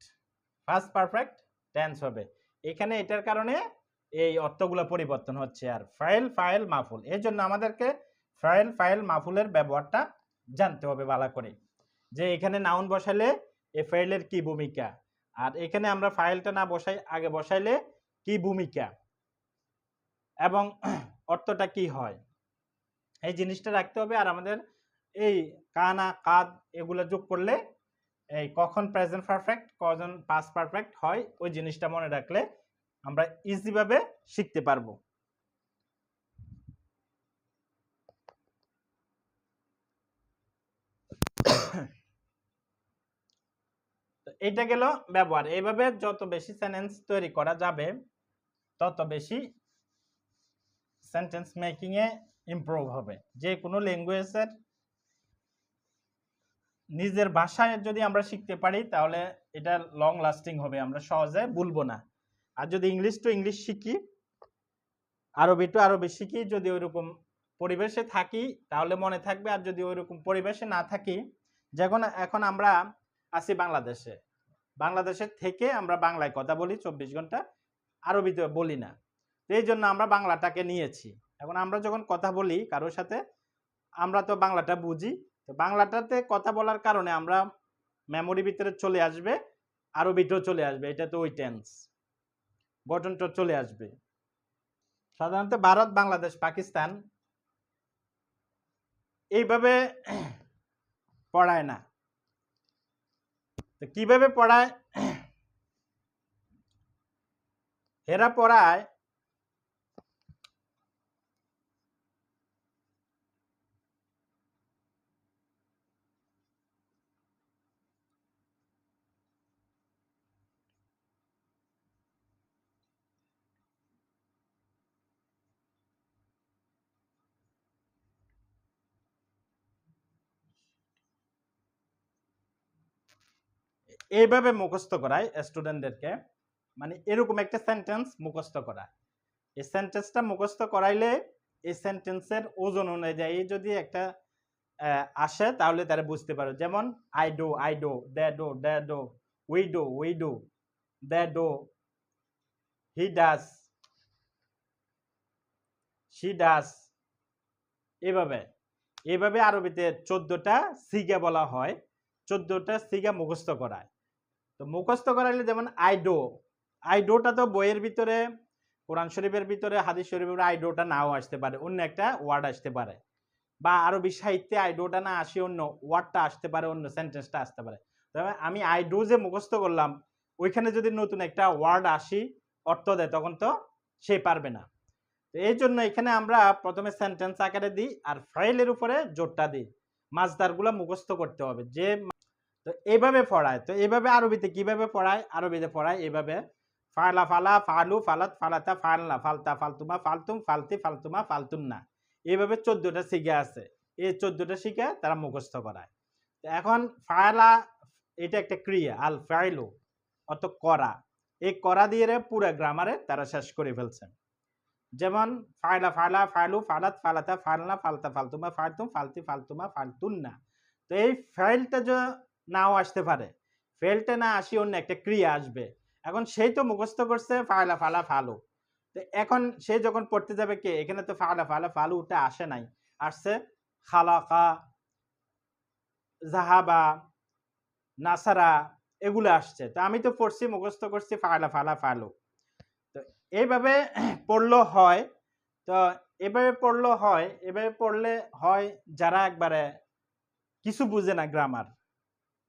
past perfect tense হবে। এখানে এটার কারণে এই অর্থগুলো পরিবর্তন হচ্ছে। আর ফাইল ফাইল মাফুল, এর জন্য আমাদেরকে ফাইল ফাইল মাফুলের ব্যবহারটা জানতে হবে ভালো করে, যে এখানে নাউন বসাইলে এই ফাইলের কি ভূমিকা, আর এখানে আমরা ফাইলটা না বসাই আগে বসাইলে কি ভূমিকা এবং অর্থটা কি হয়, এই জিনিসটা রাখতে হবে। আর আমাদের এই কানা কাদ এগুলো যোগ করলে এই কখন প্রেজেন্ট পারফেক্ট কখন পাস্ট পারফেক্ট হয় ওই জিনিসটা মনে রাখলে আমরা ইজি ভাবে শিখতে পারবো। এটা গেল ব্যবহার। এইভাবে যত বেশি সেন্টেন্স তৈরি করা যাবে তত বেশি সেন্টেন্স মেকিং এ ইমপ্রুভ হবে। যে কোনো ল্যাঙ্গুয়েজের নিজের ভাষায় যদি আমরা শিখতে পারি তাহলে এটা লং লাস্টিং হবে, আমরা সহজে ভুলবো না। আর যদি ইংলিশ টু ইংলিশ শিখি, আরবি টু আরবি শিখি, যদি ওইরকম পরিবেশে থাকি তাহলে মনে থাকবে। আর যদি ওইরকম পরিবেশে না থাকি, যখন এখন আমরা আছি বাংলাদেশে, বাংলাদেশের থেকে আমরা বাংলায় কথা বলি 24 ঘন্টা, আরবিতে বলি না, এই জন্য আমরা বাংলাটাকে নিয়েছি। এখন আমরা যখন কথা বলি কারোর সাথে, আমরা তো বাংলাটা বুঝি, তো বাংলাটাতে কথা বলার কারণে আমরা মেমোরি ভিতরে চলে আসবে, আরবিটাও চলে আসবে, এটা তো ওই টেন্স গঠনটা চলে আসবে। সাধারণত ভারত বাংলাদেশ পাকিস্তান এইভাবে পড়ায় না। তো কিভাবে পড়ায়? এরা পড়ায় এইভাবে মুখস্থ করায় স্টুডেন্টদেরকে, মানে এরকম একটা সেন্টেন্স মুখস্থ করায়। এই সেন্টেন্সটা মুখস্থ করাইলে এই সেন্টেন্সের ওজন অনুযায়ী যদি একটা আসে তাহলে তারা বুঝতে পারে। যেমন I do, they do, we do, they do, he does, she does. এভাবে আরবিতে 14টা সিগা বলা হয়, 14টা সিগা মুখস্থ করায়। তো মুখস্থ করাইলে যেমন আই ডোটা তো বইয়ের ভিতরে, কোরআন শরীফের ভিতরে, হাদিস শরীফের আই ডোটা নাও আসতে পারে, অন্য একটা ওয়ার্ড আসতে পারে, বা আরবি সাহিত্যে আই ডোটা না আসি অন্য ওয়ার্ডটা আসতে পারে, অন্য সেন্টেন্সটা আসতে পারে। তবে আমি আই ডো যে মুখস্থ করলাম, ওইখানে যদি নতুন একটা ওয়ার্ড আসি অর্থ দেয় তখন তো সে পারবে না। তো এই জন্য এখানে আমরা প্রথমে সেন্টেন্স আকারে দিই আর ফাইলের উপরে জোরটা দিই, মাছদারগুলো মুখস্থ করতে হবে। যে তো এইভাবে পড়ায়। তো এইভাবে আরবিতে কিভাবে পড়ায়? আরবিতে পড়ায় এইভাবে ফালা ফালা, ফালু, ফালাত, ফালাতা, ফালনা, ফালতা, ফালতুমা, ফালতুম, ফালতি, ফালতুমা, ফালতুন্না। এইভাবে 14টা শিখা আছে। এই 14টা শিখা তারা মুখস্থ করায়। এখন ফালা এটা একটা ক্রিয়া, আল ফাইলু অর্থ করা। এই করা দিয়ে পুরো গ্রামারে তারা শেষ করে ফেলছে। যেমন ফায়লা ফালা, ফালু, ফালাত, ফালাতা, ফালনা, ফালতা, ফালতুমা, ফালতুম, ফালতি, ফালতুমা, ফালতুন্না। তো এই ফাইলটা যে নাও আসতে পারে, ফেলটা না আসি অন্য একটা ক্রিয়া আসবে। এখন সেই তো মুখস্থ করছে ফায়লা ফালা ফালু। তো এখন সে যখন পড়তে যাবে কে, এখানে তো ফায়লা ফালা ফালু উঠে আসে নাই, আসছে খালাকা, জাহাবা, নাসারা, এগুলো আসছে। তো আমি তো পড়ছি মুখস্থ করছি ফায়লা ফালা ফালু। তো এইভাবে পড়লো হয়। তো এভাবে পড়লো হয়, এভাবে পড়লে হয় যারা একবারে কিছু বুঝে না গ্রামার,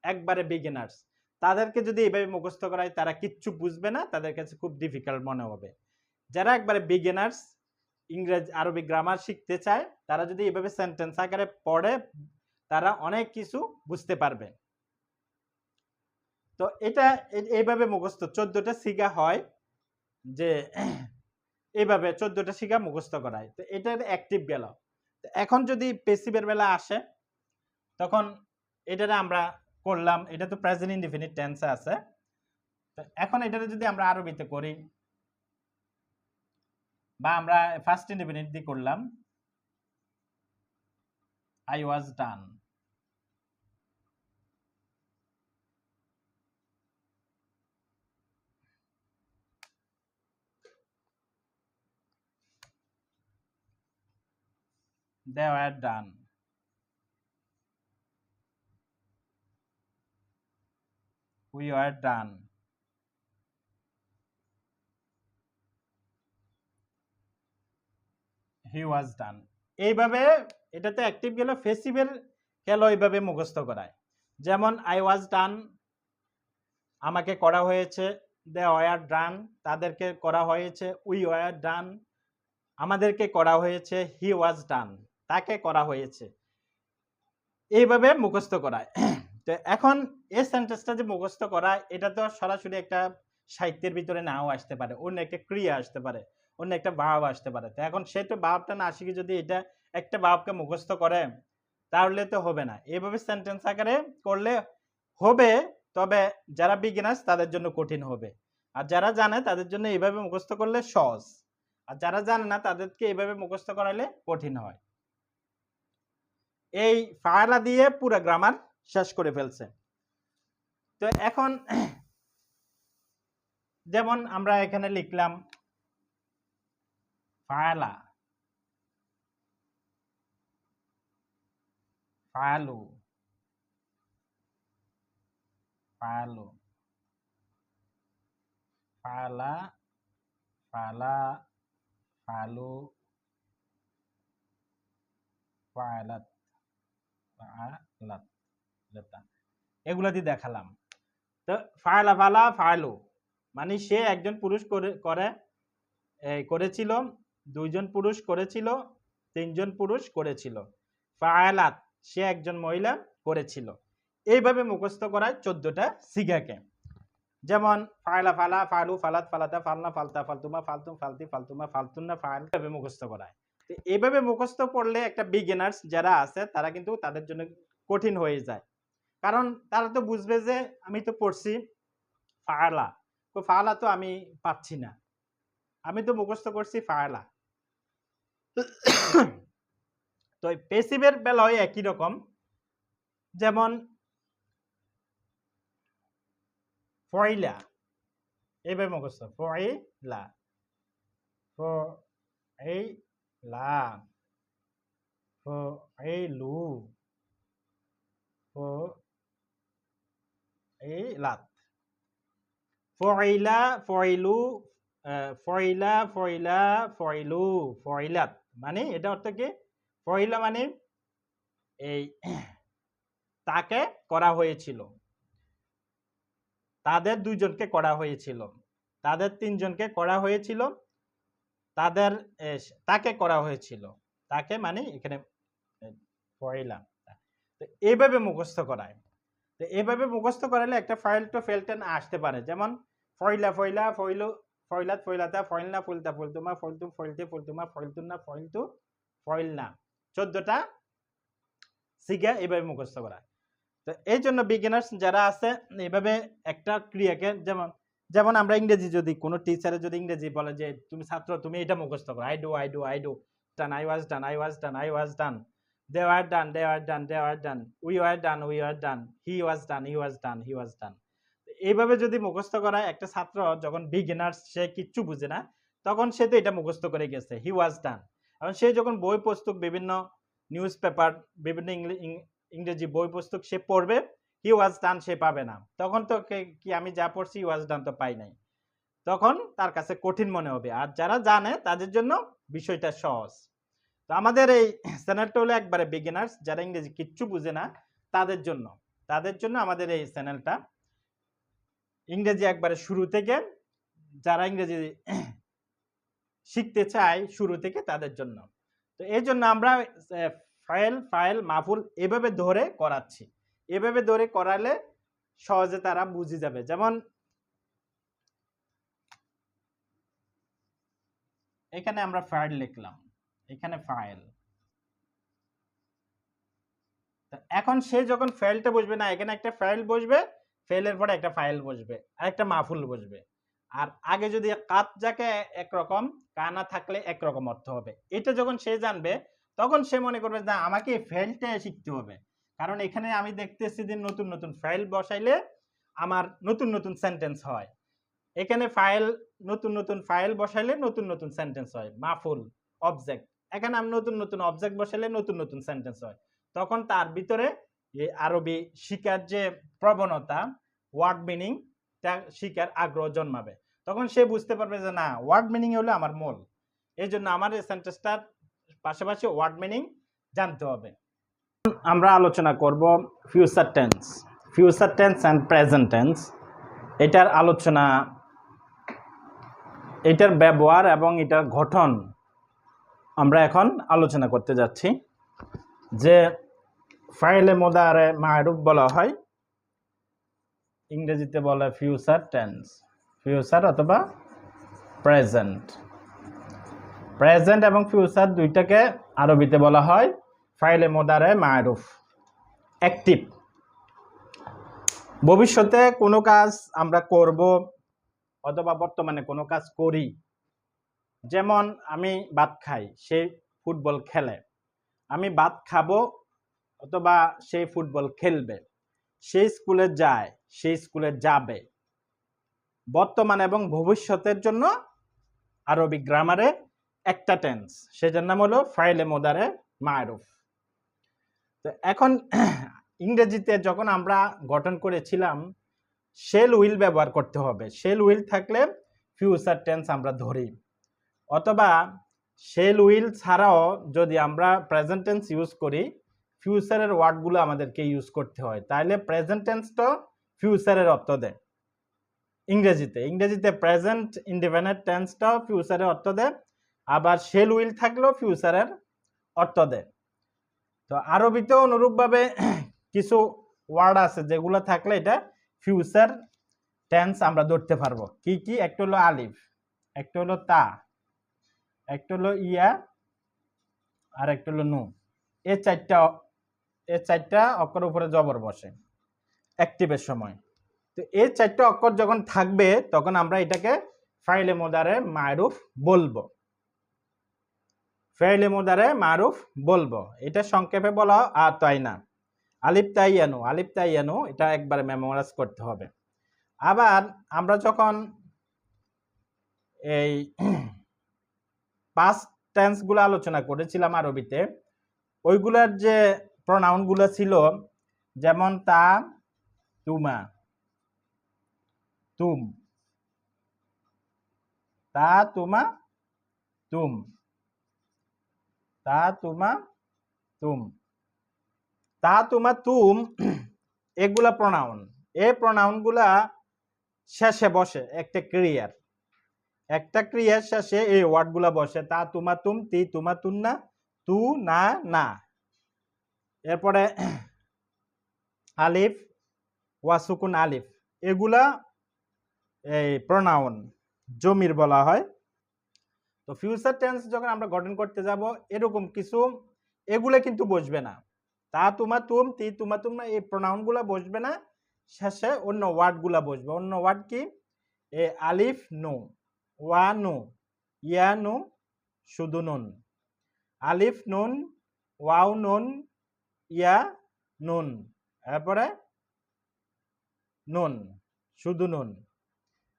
একবারে বিগিনার্স, তাদেরকে যদি এইভাবে মুখস্থ করায় তারা কিচ্ছু বুঝবে না, তাদের কাছে খুব ডিফিকাল্ট মনে হবে। যারা একবারে বিগিনার্স, ইংরেজি আরবি গ্রামার শিখতে চায়, তারা যদি এইভাবে সেন্টেন্স আকারে পড়ে, তারা অনেক কিছু বুঝতে পারবে। তো এটা এইভাবে মুখস্থ 14টা সিগা হয়, যে এইভাবে 14টা শিখা মুখস্থ করায়। তো এটার অ্যাক্টিভ গেল। এখন যদি পেসিভের বেলা আসে, তখন এটারে আমরা করলাম, এটা তো প্রেজেন্ট ইনডিফিনিট টেন্সে আছে। তো এখন এটারে যদি আমরা আরবিতে করি, বা আমরা ফার্স্ট ইনডিফিনিট দিয়ে করলাম, I was done. They were done. We were done. He was done. এইভাবে এটাতে অ্যাক্টিভ গেল, ফেসিভের গেল এইভাবে মুখস্থ করায়। যেমন আই ওয়াজ ডান, আমাকে করা হয়েছে। দে ওয়ার ডান, তাদেরকে করা হয়েছে। উই ওয়ার ডান, আমাদেরকে করা হয়েছে। হি ওয়াজ ডান, তাকে করা হয়েছে। এইভাবে মুখস্থ করায়। তো এখন এই সেন্টেন্সটা যে মুখস্থ করা, এটা তো সরাসরি একটা সাহিত্যের ভিতরে নাও আসতে পারে, অন্য একটা ক্রিয়া আসতে পারে, অন্য একটা ভাব আসতে পারে। তো এখন সে তো ভাবটা না আসি, যদি এটা একটা ভাবকে মুখস্থ করে, তাহলে তো হবে না। এইভাবে সেন্টেন্স আকারে করলে হবে, তবে যারা বিগিনার্স তাদের জন্য কঠিন হবে। আর যারা জানে তাদের জন্য এইভাবে মুখস্থ করলে সহজ, আর যারা জানে না তাদেরকে এইভাবে মুখস্থ করাইলে কঠিন হয়। এই ফায়লা দিয়ে পুরো গ্রামার শেষ করে ফেলছে। তো এখন যেমন আমরা এখানে লিখলাম ফায়লা, ফায়ালু, ফায়ালু, ফায়লা, ফায়লা, ফায়ালু, ফায়লাত, ফায়ালাত, এগুলা দিয়ে দেখালাম। তো ফায়লা ফালা ফায়ালু মানে সে একজন পুরুষ করেছিল, দুইজন পুরুষ করেছিল, তিনজন পুরুষ করেছিল। ফায়ালাত সে একজন মহিলা করেছিল। এইভাবে মুখস্থ করায় 14টা সিগাকে। যেমন ফায়লা ফালা, ফালু, ফালাত, ফালাতা, ফালনা, ফালতা, ফালতুমা, ফালতুম, ফালতি, ফালতুমা, ফালতুন্না, ফায়াল, এভাবে মুখস্থ করায়। তো এইভাবে মুখস্থ পড়লে একটা বিগিনার্স যারা আছে তারা কিন্তু তাদের জন্য কঠিন হয়ে যায়। কারণ তারা তো বুঝবে যে আমি তো পড়ছি ফায়লা, তো ফায়লা তো আমি পাচ্ছি না, আমি তো মুখস্থ করছি ফায়লা। তো পেসিভের বেলায় একই রকম। যেমন ফয়লা, এইভাবে মুখস্থ, ফয়লা, ফয়লা, ফয়লু, ফয়লাত, ফয়লা, ফয়লু, ফয়লা, ফয়লা, ফয়লু, ফয়লাত। মানে এটা অর্থ কি? ফয়লা মানে এই তাকে করা হয়েছিল, তাদের দুইজনকে করা হয়েছিল, তাদের তিনজনকে করা হয়েছিল, তাদের তাকে করা হয়েছিল। তাকে মানে এখানে ফয়লা। তো এইভাবে মুখস্থ করায়। তো এইভাবে মুখস্থ করালে একটা ফাইল টু ফেলটেন আসতে পারে। যেমন ফয়লা ফয়লা ফয়লু ফয়লাত ফয়লাতা ফয়লনা ফুলতা ফুলতুমা ফয়লতুম ফয়লতে ফুলতুমা ফয়লতুন্না ফয়লতু ফয়লনা 14টা সিগা এভাবে মুখস্থ করা। তো এই জন্য বিগিনার্স যারা আছে এইভাবে একটা ক্রিয়াকে যেমন যেমন আমরা ইংরেজি যদি কোনো টিচারে যদি ইংরেজি বলে যে তুমি ছাত্র তুমি এটা মুখস্থ করো, I do I do I do done, I was done, I was done, I was done, they were done, they were done, they were done, we were done, we were done, he was done, he was done, he was done. এইভাবে যদি মুখস্থ করা একটা ছাত্র যখন বিগিনার্স সে কিচ্ছু বুঝে না তখন সে তো এটা মুখস্থ করে গেছে হি ওয়াজ ডান। এবং সে যখন বই পুস্তক বিভিন্ন নিউজ পেপার বিভিন্ন ইংরেজি বই পুস্তক সে পড়বে হি ওয়াজ ডান সে পাবে না, তখন তো কি আমি যা পড়ছি হি ওয়াজ ডান তো পাই নাই, তখন তার কাছে কঠিন মনে হবে। আর যারা জানে তাদের জন্য বিষয়টা সহজ। তো আমাদের এই চ্যানেলটা হলো একবারে বিগিনার্স যারা ইংরেজি কিচ্ছু বুঝে না তাদের জন্য আমাদের এই চ্যানেলটা। ইংরেজি একবারে শুরু থেকে যারা ইংরেজি শিখতে চায় শুরু থেকে তাদের জন্য। তো এই জন্য আমরা ফাইল ফাইল মাফুল এভাবে ধরে করাচ্ছি, এভাবে ধরে করালে সহজে তারা বুঝে যাবে। যেমন এখানে আমরা ফাইল লিখলাম, এখানে ফাইল, এখন সে যখন ফাইলটা বসবে না এখানে একটা ফাইল বসবে, ফাইলের পরে একটা ফাইল বসবে আর একটা মাফুল বসবে। আর আগে যদি কাত যাকে একরকম কানা থাকলে একরকম অর্থ হবে। এটা যখন সে জানবে তখন সে মনে করবে যে আমাকে ফাইলটা শিখতে হবে, কারণ এখানে আমি দেখতেছি যে নতুন নতুন ফাইল বসাইলে আমার নতুন নতুন সেন্টেন্স হয়। এখানে ফাইল নতুন নতুন ফাইল বসাইলে নতুন নতুন সেন্টেন্স হয়। মাফুল অবজেক্ট, এখানে আমি নতুন নতুন অবজেক্ট বসাইলে নতুন নতুন সেন্টেন্স হয়। তখন তার ভিতরে এই আরবি শিখার যে প্রবণতা ওয়ার্ড মিনিং তা শিখার আগ্রহ জন্মাবে। তখন সে বুঝতে পারবে যে না ওয়ার্ড মিনিং হলো আমার মূল, এই জন্য আমার এই সেন্টেন্সটার পাশাপাশি ওয়ার্ড মিনিং জানতে হবে। আমরা আলোচনা করব future tense, future tense and present tense. এটার আলোচনা, এটার ব্যবহার এবং এটার গঠন আমরা এখন আলোচনা করতে যাচ্ছি। যে ফাইলে মুদারে মারুফ বলা হয়, ইংরেজিতে বলে ফিউচার টেন্স, ফিউচার অথবা প্রেজেন্ট। প্রেজেন্ট এবং ফিউচার দুইটাকে আরবিতে বলা হয় ফাইলে মুদারে মারুফ, অ্যাক্টিভ। ভবিষ্যতে কোনো কাজ আমরা করব অথবা বর্তমানে কোনো কাজ করি, যেমন আমি ভাত খাই সে ফুটবল খেলে, আমি ভাত খাবো অথবা সে ফুটবল খেলবে, সে স্কুলে যায় সে স্কুলে যাবে। বর্তমান এবং ভবিষ্যতের জন্য আরবি গ্রামারে একটা টেন্স, সেটার নাম হলো ফাইলে মুদারে মারুফ। তো এখন ইংরেজিতে যখন আমরা গঠন করেছিলাম শেল উইল ব্যবহার করতে হবে। শেল উইল থাকলে ফিউচার টেন্স আমরা ধরি, অথবা শেল উইল ছাড়াও যদি আমরা প্রেজেন্ট টেন্স ইউজ করি ফিউচারের ওয়ার্ডগুলো আমাদেরকে ইউজ করতে হয়, তাহলে প্রেজেন্ট টেন্সটা ফিউচারের অর্থ দেয় ইংরেজিতে প্রেজেন্ট ইনডিফিনিট টেন্সটাও ফিউচারের অর্থ দেয়, আবার শেল উইল থাকলেও ফিউচারের অর্থ দেয়। তো আরবিতেও অনুরূপভাবে কিছু ওয়ার্ড আছে যেগুলো থাকলে এটা ফিউচার টেন্স আমরা ধরতে পারবো। কি কি? একটা হলো আলিফ, একটা হলো তা, একটা হলো ইয়া, আর একটা হলো নু। এই চারটা অক্ষর উপরে জবর বসে অ্যাক্টিভের সময়। তো এই চারটা অক্ষর যখন থাকবে তখন আমরা এটাকে ফাইলে মুদারে মারুফ বলবো, ফাইলে মুদারে মারুফ বলবো। এটা সংক্ষেপে বলা আতাইনা, আলিফ তাইয়ানু, আলিফ তাইয়ানু, এটা একবারে মেমোরাইজ করতে হবে। আবার আমরা যখন এই পাস্ট টেন্স গুলো আলোচনা করেছিলাম আরবিতে, ওইগুলার যে প্রনাউন গুলো ছিল যেমন তা, তুমা, তুম, তা তুমা তুম, তা তুমা তুম, তা তুমা তুম, এগুলা প্রনাউন। এই প্রনাউন গুলা শেষে বসে একটা ক্রিয়ার শেষে এই ওয়ার্ড গুলা বসে, তা তুমা তুম, তি তুমা তুন্না, তু না না। এরপরে আলিফ ওয়াসুকুন আলিফ, এগুলা এই প্রোনাউন জমির বলা হয়। তো ফিউচার টেন্স যখন আমরা গঠন করতে যাব এরকম কিছু এগুলো কিন্তু বসবে না, তা তুমা তুম তি তুমা তুম না, এই প্রোনাউনগুলো বসবে না, শেষে অন্য ওয়ার্ডগুলো বসবে। অন্য ওয়ার্ড কি? এ আলিফ নু, ওয়া নু, ইয়া নু, শুধু নুন। আলিফ নুন, ওয়াও নুন, ইয়া নুন, তারপরে নুন, শুধু নুন।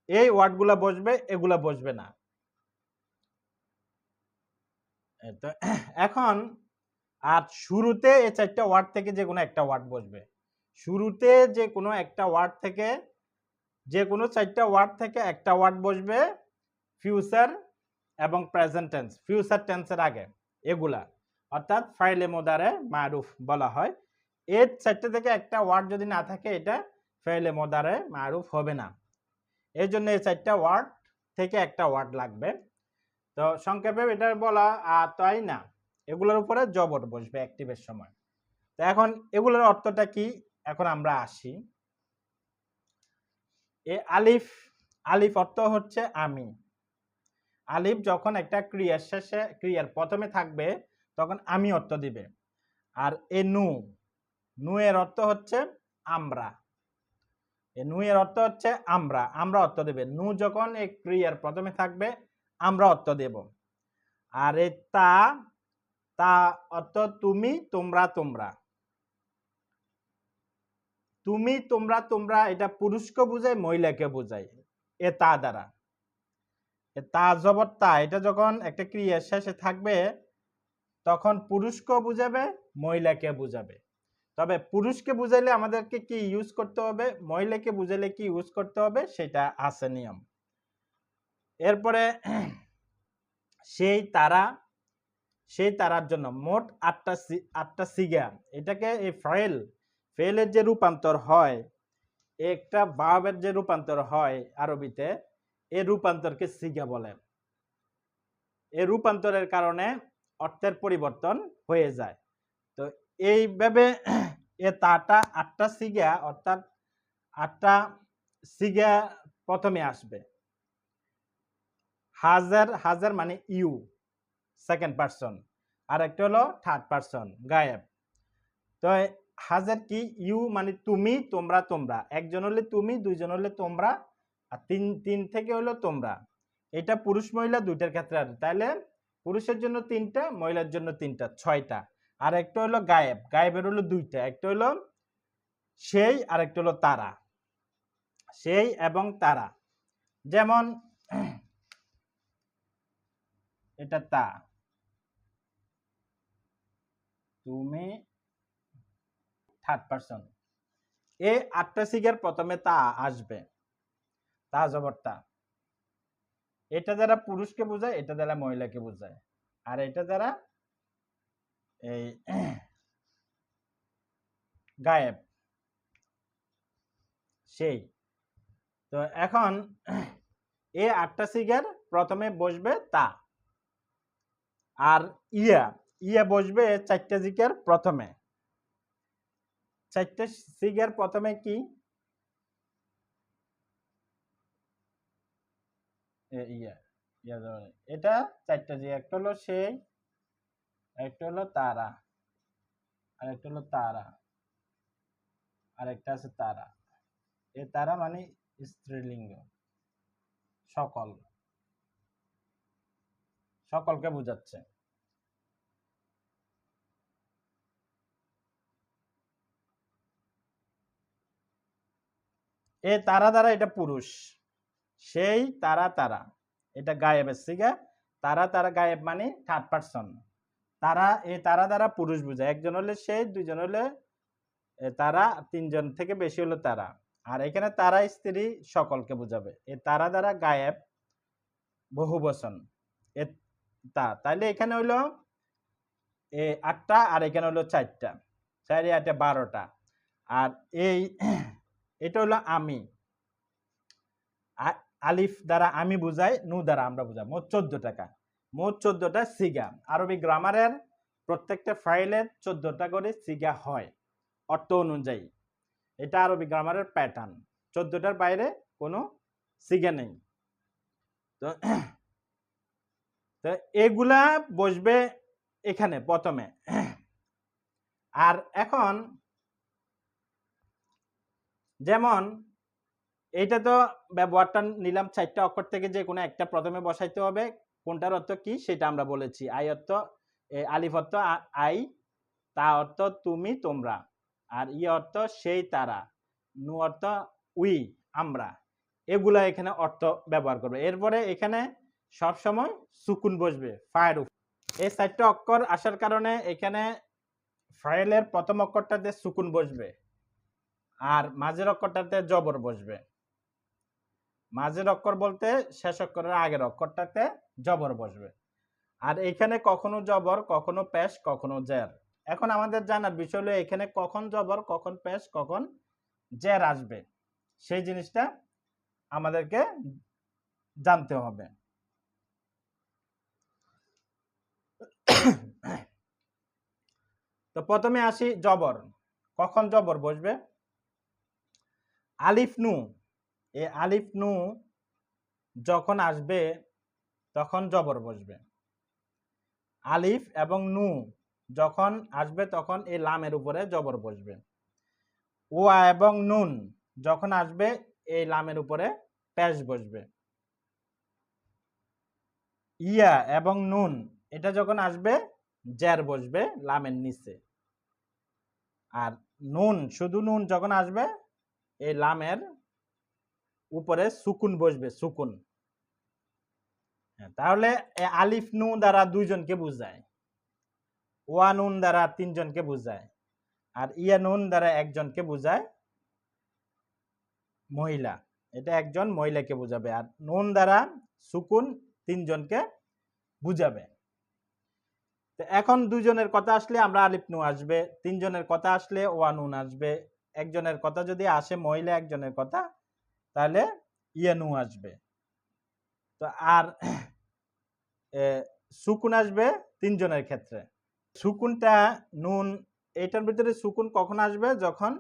এই ওয়ার্ডগুলা বসবে, এগুলা বসবে না। তো এখন আর শুরুতে এই চারটা ওয়ার্ড থেকে যে কোনো একটা ওয়ার্ড বসবে। শুরুতে যে কোনো একটা ওয়ার্ড থেকে, যে কোনো চারটা ওয়ার্ড থেকে একটা ওয়ার্ড বসবে ফিউচার এবং প্রেজেন্ট টেন্স, ফিউচার টেন্সের আগে এগুলা, অর্থাৎ ফাইলে মোদারে মারুফ বলা হয়। এর চারটে থেকে একটা ওয়ার্ড যদি না থাকে এটা ফাইলে মোদারে মারুফ হবে না। এই জন্য এই চারটা ওয়ার্ড থেকে একটা ওয়ার্ড লাগবে। তো সংক্ষেপে এটা বলা তাই না, এগুলোর উপরে জবর বসবে অ্যাক্টিভের সময়। তো এখন এগুলোর অর্থটা কি, এখন আমরা আসি। এ আলিফ, আলিফ অর্থ হচ্ছে আমি। আলিফ যখন একটা ক্রিয়ার শেষে, ক্রিয়ার প্রথমে থাকবে তখন আমি অর্থ দিবে। আর এ নু, নু এর অর্থ হচ্ছে আমরা। এ নু এর অর্থ হচ্ছে আমরা, আমরা অর্থ দেবে। নু যখন এই ক্রিয়ার প্রথমে থাকবে আমরা অর্থ দেব। আর এ তা, তা অর্থ তুমি, তোমরা, তোমরা। তুমি, তোমরা, তোমরা এটা পুরুষকে বোঝায়, মহিলাকে বোঝায় এ তা দ্বারা। তা জবর তা, এটা যখন একটা ক্রিয়ার শেষে থাকবে তখন পুরুষকে বুঝাবে, মহিলাকে বুঝাবে। তবে পুরুষকে বুঝাইলে আমাদেরকে কি ইউজ করতে হবে, মহিলাকে বুঝাইলে কি ইউজ করতে হবে সেটা আছে নিয়ম। এরপরে সেই তারা, সেই তারার জন্য মোট আটটা সিগা। এটাকে এই ফেলের যে রূপান্তর হয়, একটা ভার্বের যে রূপান্তর হয় আরবিতে, এই রূপান্তরকে সিগা বলে। এই রূপান্তরের কারণে অর্থের পরিবর্তন হয়ে যায়। তো এইভাবে এ তাটা আটটা সিগা, অর্থাৎ আটটা সিগা প্রথমে আসবে। হাজার, হাজার মানে ইউ সেকেন্ড পারসন, আর একটা হলো থার্ড পারসন গায়েব। তো হাজার কি? ইউ মানে তুমি, তোমরা, তোমরা। একজন হলে তুমি, দুইজন হলে তোমরা, আর তিন থেকে হলো তোমরা। এটা পুরুষ মহিলা দুইটার ক্ষেত্রে আছে। তাহলে পুরুষের জন্য তিনটা, মহিলার জন্য তিনটা, ছয়টা। আর একটা হলো গায়েব, গায়েবের হলো দুইটা, একটা হলো সেই আর একটা হলো তারা। সেই এবং তারা, যেমন এটা তা, তুমি, থার্ড পারসন। এই আটটা সিগার প্রথমে তা আসবে, তা জবর তা। এটা যারা পুরুষকে বোঝায়, এটা যারা মহিলাকে বোঝায়, আর এটা যারা এই গায়েব, সেই। তো এখন এই আটটা সিগার প্রথমে বসবে তা, আর ইয়া, ইয়া বসবে চারটা জিকার প্রথমে। চারটা সিগার প্রথমে কি? ইয়া, ইয়া এটা চারটা জি, একটা হলো সেই, একটা হলো তারা, আর একটা হলো তারা, আর একটা আছে তারা। এ তারা মানে স্ত্রীলিঙ্গ, সকল, সকলকে বোঝাচ্ছে। এ তারা দ্বারা এটা পুরুষ, সেই তারা, তারা এটা গায়েবের সিগা। তারা, তারা গায়েব মানে থার্ড পারসন। তারা, এই তারা দ্বারা পুরুষ বোঝায়। একজন হলে সেই, দুইজন হলে তারা, তিনজন থেকে বেশি হলো তারা। আর এখানে তারা স্ত্রী, সকলকে বোঝাবে। এ তারা দ্বারা গায়েব বহু বচন। এ তা, তাইলে এখানে হইলো আটটা, আর এখানে হলো চারটা, 4 8 12টা। আর এই এটা হলো আমি, আলিফ দ্বারা আমি বুঝাই, নু দ্বারা আমরা বুঝাই। মোট 14টা, মোট 14টা সিগা। আরবি গ্রামারের প্রত্যেকটা ফাইলের 14টা করে সিগা হয় অর্থ অনুযায়ী। এটা আরবি গ্রামারের প্যাটার্ন, 14টার বাইরে কোনো সিগা নেই। তো তো এগুলা বসবে এখানে প্রথমে। আর এখন যেমন এইটা তো ব্যবহারটা নিলাম 4টা অক্ষর থেকে যে কোনো একটা প্রথমে বসাইতে হবে। কোনটার অর্থ কি সেটা আমরা বলেছি। আই অর্থ আলিফ অর্থ আই, তা অর্থ তুমি তোমরা, আর ই অর্থ সেই তারা, নু অর্থ উই আমরা। এগুলা এখানে অর্থ ব্যবহার করবে। এরপরে এখানে সবসময় সুকুন বসবে ফায়ের উপর। এই 4টা অক্ষর আসার কারণে এখানে ফাইলের প্রথম অক্ষরটাতে সুকুন বসবে আর মাঝের অক্ষরটাতে জবর বসবে। মাঝের অক্ষর বলতে শেষ অক্ষরের আগের অক্ষরটাতে জবর বসবে। আর এখানে কখনো জবর, কখনো পেশ, কখনো জের। এখন আমাদের জানার বিষয় হলো এখানে কখন জবর, কখন পেশ, কখন জের আসবে, সেই জিনিসটা আমাদেরকে জানতে হবে। তো প্রথমে আসি জবর। কখন জবর বসবে? আলিফ নু, এই আলিফ নু যখন আসবে তখন জবর বসবে। আলিফ এবং নু যখন আসবে তখন এই লামের উপরে জবর বসবে। ওয়া এবং নুন যখন আসবে এই লামের উপরে পেশ বসবে। ইয়া এবং নুন এটা যখন আসবে জের বসবে লামের নিচে। আর নুন, শুধু নুন যখন আসবে এই লামের উপরে সুকুন বসবে, সুকুন। তাহলে আলিফ নু দ্বারা দুইজনকে বুঝায়, ওয়া নুন দ্বারা তিনজনকে বুঝায়, আর ইয়া নুন দ্বারা একজনকে বুঝায়, মহিলা। এটা একজন মহিলাকে বুঝাবে। আর নুন দ্বারা সুকুন তিনজনকে বুঝাবে। তো এখন দুজনের কথা আসলে আমরা আলিফ নু আসবে, তিনজনের কথা আসলে ওয়া নুন আসবে, একজনের কথা যদি আসে মহিলা একজনের কথা তাহলে ইয়া নু আসবে। তো আর সুকুন আসবে তিনজনের ক্ষেত্রে। সুকুনটা নুন, এটার ভিতরে সুকুন কখন আসবে? যখন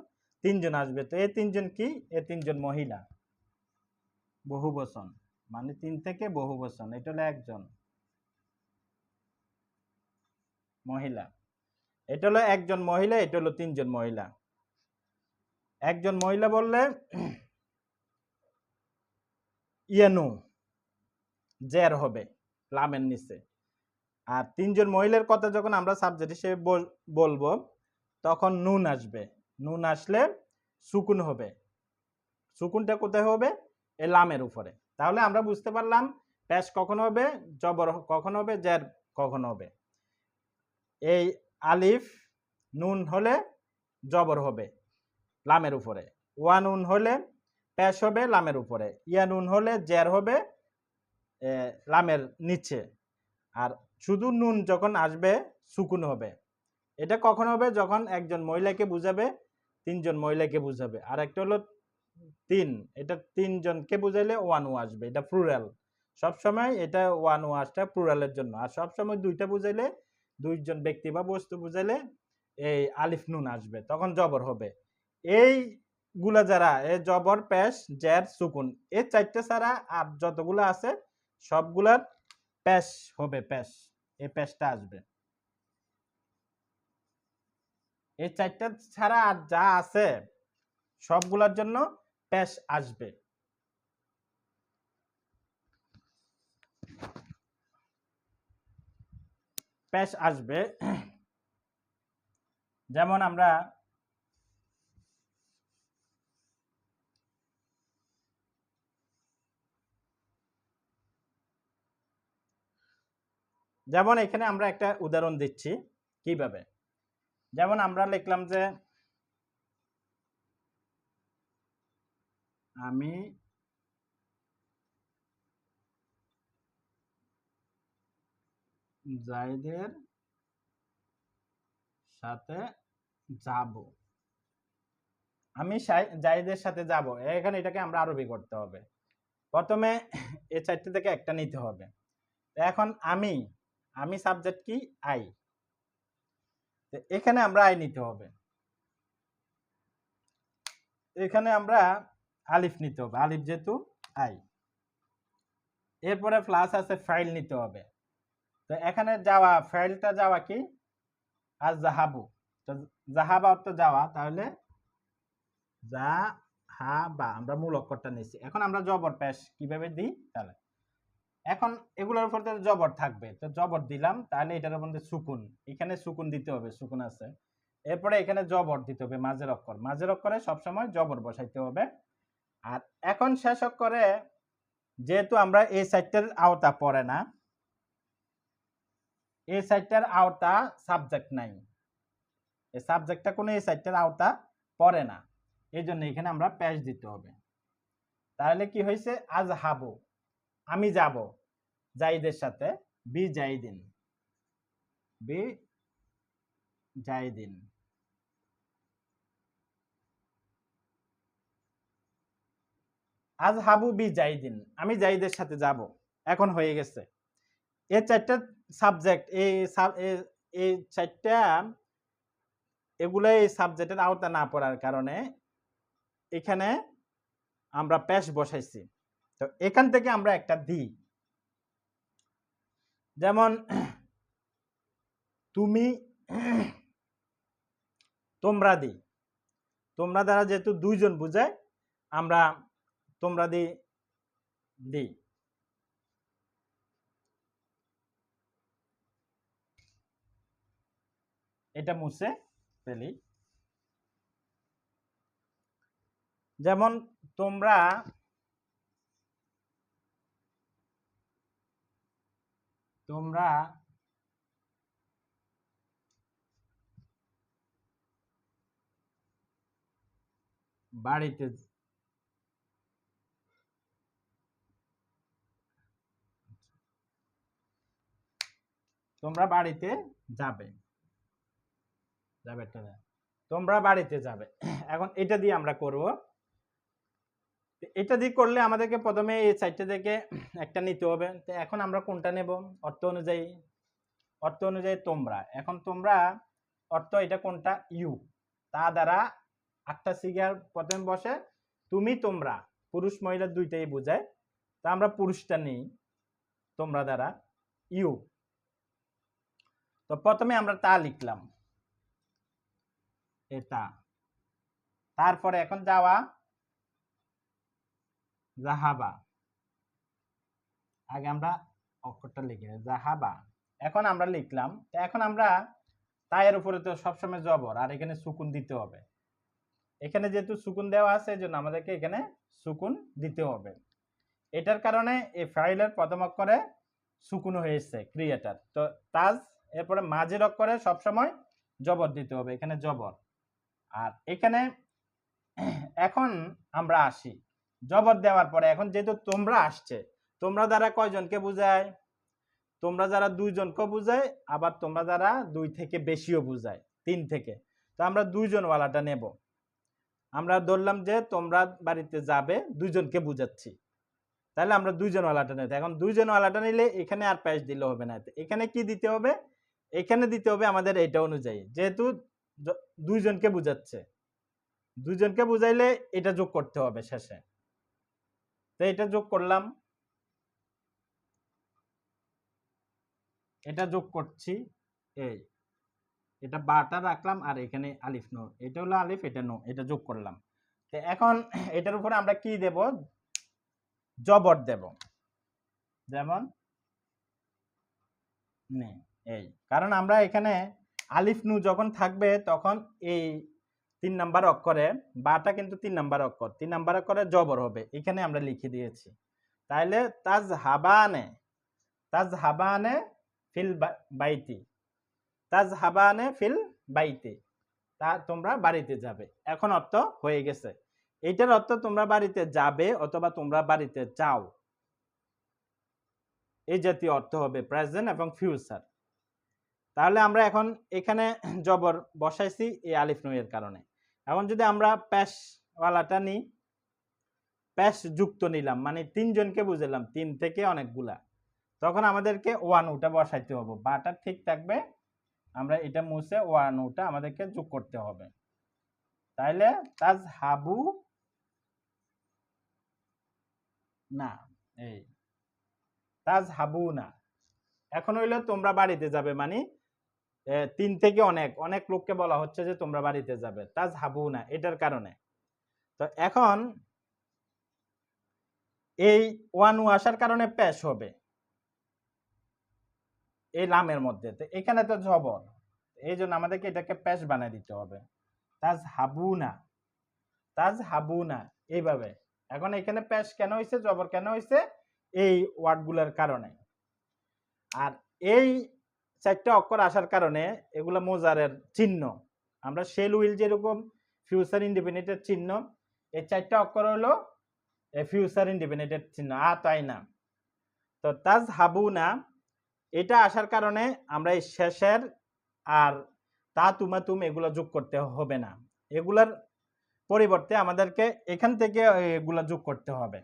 তিনজন আসবে। তো এই তিনজন কি? এই তিনজন মহিলা, বহুবচন, মানে 3 থেকে বহুবচন। এটা হলো একজন মহিলা, এটা হলো একজন মহিলা, এটা হলো তিনজন মহিলা। একজন মহিলা বললে ইয়ানু জের হবে লামের নিচে। আর তিনজন মহিলার কথা যখন আমরা সাবজেক্ট হিসেবে বলবো তখন নুন আসবে। নুন আসলে সুকুন হবে। সুকুনটা কোথায় হবে? এ লামের উপরে। তাহলে আমরা বুঝতে পারলাম পেশ কখন হবে, জবর কখন হবে, জের কখন হবে। এই আলিফ নুন হলে জবর হবে লামের উপরে, ওয়া নুন হলে পেশ হবে লামের উপরে, ইয়া নুন হলে জের হবে লামের নিচে। আর শুধু নুন যখন আসবে সুকুন হবে। এটা কখন হবে? যখন একজন মহিলাকে বুঝাবে, তিনজন মহিলাকে বুঝাবে। আর একটা হলো 3, এটা তিনজনকে বুঝাইলে ওয়ান ও আসবে, এটা প্লুরাল। সবসময় এটা ওয়ান ও আসটা প্লুরালের জন্য। আর সবসময় দুইটা বুঝাইলে, দুইজন ব্যক্তি বা বস্তু বুঝাইলে এই আলিফ নুন আসবে, তখন জবর হবে। এই গুলা যারা জবর, পেশ, জের, সুকুন, এই 4টা ছাড়া আর যতগুলো আছে সবগুলার পেশ হবে, পেশ, এই পেশটা আসবে। এই 4টা ছাড়া আর যা আছে সবগুলোর জন্য পেশ আসবে। পেশ আসবে। যেমন আমরা যেমন এখানে আমরা একটা উদাহরণ দিচ্ছি কিভাবে। যেমন আমরা লিখলাম যে আমি জাহিদের সাথে যাব। আমি জাহিদের সাথে যাব, এখানে এটাকে আমরা আরবি করতে হবে। প্রথমে এই 4টা থেকে একটা নিতে হবে। এখন আমি, আমি সাবজেক্ট কি? আই। এখানে আমরা আই নিতে হবে। এখানে আমরা আলিফ নিতে হবে, আলিফ যেহেতু আই। এরপরে প্লাস আছে ফাইল নিতে হবে। তো এখানে যাওয়া, ফাইলটা যাওয়া কি আজ জাহাবু, তো জাহাবা অর্থ যাওয়া, তাহলে জাহাবা আমরা মূল অক্ষরটা নিচ্ছি। এখন আমরা জবর পেশ কিভাবে দিই, তাহলে এখন এগুলোর উপর তো জবর থাকবে, তো জবর দিলাম, তাহলে এটার মধ্যে সুকুন, এখানে সুকুন দিতে হবে, সুকুন আছে। এরপরে এখানে জবর দিতে হবে, মাঝের অক্ষর, মাঝের অক্ষরে সবসময় জবর বসাইতে হবে। আর এখন শেষ অক্ষরে যেহেতু আমরা এই সাইডটার আওতা পড়ে না, এই সাইডটার আওতা সাবজেক্ট নাই, এই সাবজেক্টটা কোনো এই সাইডটার আওতা পড়ে না, এই জন্য এখানে আমরা পেশ দিতে হবে। তাহলে কি হয়েছে, আজ হাবু আমি যাব, জাইদের সাথে, বি জাইদিন, বি জাইদিন, আজ হাবু বি জাইদিন, আমি জাইদের সাথে যাব, এখন হয়ে গেছে। এই চারটা সাবজেক্ট, এই চারটা এগুলো এই সাবজেক্টের আওতা না পড়ার কারণে এখানে আমরা পেশ বসাইছি। তো এখান থেকে আমরা একটা দিই, যেমন তুমি, তোমরা দিই, তোমরা দ্বারা যেহেতু দুইজন বুঝায় আমরা তোমরা দিই। এটা মুছে ফেলি। যেমন তোমরা বাড়িতে, তোমরা বাড়িতে যাবে, তোমরা বাড়িতে যাবে। এখন এটা দিয়ে আমরা করব, এটা দিয়ে করলে আমাদেরকে প্রথমে এই সাইডটা থেকে একটা নিতে হবে। তো এখন আমরা কোনটা নেব, অর্থ অনুযায়ী তোমরা, এখন তোমরা অর্থ এটা কোনটা, ইউ, তা দ্বারা আটটা সিগার প্রথমে বসে, তুমি তোমরা পুরুষ মহিলা দুইটাই বোঝায়, তা আমরা পুরুষটা নেই, তোমরা দ্বারা ইউ। তো প্রথমে আমরা তা লিখলাম, এটা, তারপরে এখন যাওয়া, জাহাবা, আগে আমরা অক্ষরটা লিখি জাহাবা, এখন আমরা লিখলাম। এখন আমরা তায়ের উপরে তো সবসময় জবর, আর এখানে সুকুন দিতে হবে, এখানে যেহেতু সুকুন দেওয়া আছে এই জন্য আমাদেরকে এখানে সুকুন দিতে হবে। এটার কারণে এই ফাইলের প্রথম অক্ষরে সুকুন হয়েছে ক্রিয়েটার। তো তাজ, এরপরে মাঝের অক্ষরে সবসময় জবর দিতে হবে, এখানে জবর। আর এখানে এখন আমরা আসি, জবর দেওয়ার পরে এখন যেহেতু তোমরা আসছে, তোমরা দ্বারা কয়জনকে বুঝায়, তোমরা যারা দুইজনকে বুঝায়, আবার তোমরা যারা দুই থেকে বেশিও বুঝায়, তিন থেকে। তো আমরা দুইজন ওয়ালাটা নেব, আমরা ধরলাম যে তোমরা বাড়িতে যাবে, দুইজনকে বুঝাচ্ছি, তাহলে আমরা দুইজন ওয়ালাটা নেব। এখন দুইজন ওয়ালাটা নিলে এখানে আর প্যাচ দিলে হবে না, এখানে কি দিতে হবে, এখানে দিতে হবে আমাদের এটা অনুযায়ী, যেহেতু দুইজনকে বুঝাচ্ছে, দুইজনকে বুঝাইলে এটা যোগ করতে হবে শেষে। তো এটা যোগ করলাম, এটা যোগ করছি, এই এটা বাটা রাখলাম, আর এখানে আলিফ নো, এটা হলো আলিফ, এটা নো, এটা যোগ করলাম। তো এখন এটার উপরে আমরা কি দেব, জবর দেব, যেমন নে, এই, কারণ আমরা এখানে আলিফ নু যখন থাকবে তখন এই 3 নাম্বার অক্ষরে, বাটা কিন্তু 3 নাম্বার অক্ষর, 3 নাম্বার অক্ষরে জবর হবে, এখানে আমরা লিখে দিয়েছি। তাহলে তাজ হাবানে ফিল বাইতি, তাজ হাবানে ফিল বাইতি, তা তোমরা বাড়িতে যাবে। এখন অর্থ হয়ে গেছে, এইটার অর্থ তোমরা বাড়িতে যাবে অথবা তোমরা বাড়িতে যাও, এই জাতীয় অর্থ হবে প্রেজেন্ট এবং ফিউচার। তাহলে আমরা এখন এখানে জবর বসাইছি এই আলিফ নুনের কারণে। এখন যদি আমরা প্যাশ ওয়ালাটা নিই, প্যাশ যুক্ত নিলাম, মানে তিনজনকে বুঝালাম, তিন থেকে অনেকগুলা, তখন আমাদেরকে ওয়ান উটা বসাইতে হবে, বাটা ঠিক থাকবে, আমরা এটা মুছে ওয়ান উটা আমাদেরকে যোগ করতে হবে। তাইলে তাজ হাবু, না, এই তাজহাবুনা। এখন হইলো তোমরা বাড়িতে যাবে, মানে 3 থেকে অনেক অনেক লোককে বলা হচ্ছে যে তোমরা বাড়িতে যাবে, তাজহাবুনা এটার কারণে। তো এখন এই ওয়ানু আসার কারণে পেশ হবে এই লামের মধ্যে। তো এখানে তো জবর, এই জন্য আমাদেরকে এটাকে পেশ বানাই দিতে হবে, তাজহাবুনা, তাজহাবুনা এইভাবে। এখন এখানে পেশ কেন হয়েছে, জবর কেন হয়েছে, এই ওয়ার্ডগুলোর কারণে। আর এই 4টা অক্ষর আসার কারণে এগুলা মোজারের চিহ্ন। আমরা শেল উইল যেরকম ফিউচার ইন্ডিপেন্ডেন্টের চিহ্ন, এই 4টা অক্ষর হলো ফিউচার ইন্ডিপেন্ডেন্টের চিহ্ন, তাই না। তো তাজহাবুনা এটা আসার কারণে আমরা এই শেষের আর তা তুমা তুম এগুলো যোগ করতে হবে না, এগুলার পরিবর্তে আমাদেরকে এখান থেকে এগুলা যোগ করতে হবে।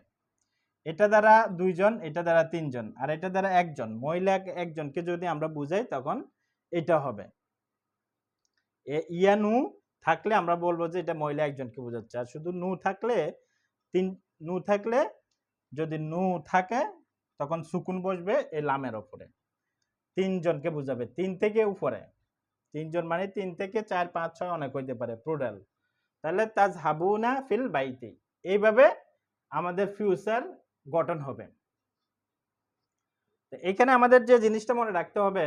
এটা দ্বারা 2 জন, এটা দ্বারা 3 জন, আর এটা দ্বারা 1 জন, মহিলা একজনকে যদি আমরা বুঝাই তখন এটা হবে। ইয়ানু থাকলে আমরা বলবো যে এটা মহিলা একজনকে বোঝাচ্ছে, আর শুধু নু থাকলে নু থাকলে যদি নু থাকে তখন সুকুন বসবে এই লামের ওপরে, 3 জনকে বুঝাবে, 3 থেকে উপরে। 3 জন মানে 3 থেকে 4 5 6 অনেক হইতে পারে প্লুরাল। তাহলে তাজহাবুনা ফিল বাইতি, এইভাবে আমাদের ফিউচার গঠন হবে। এখানে আমাদের যে জিনিসটা মনে রাখতে হবে,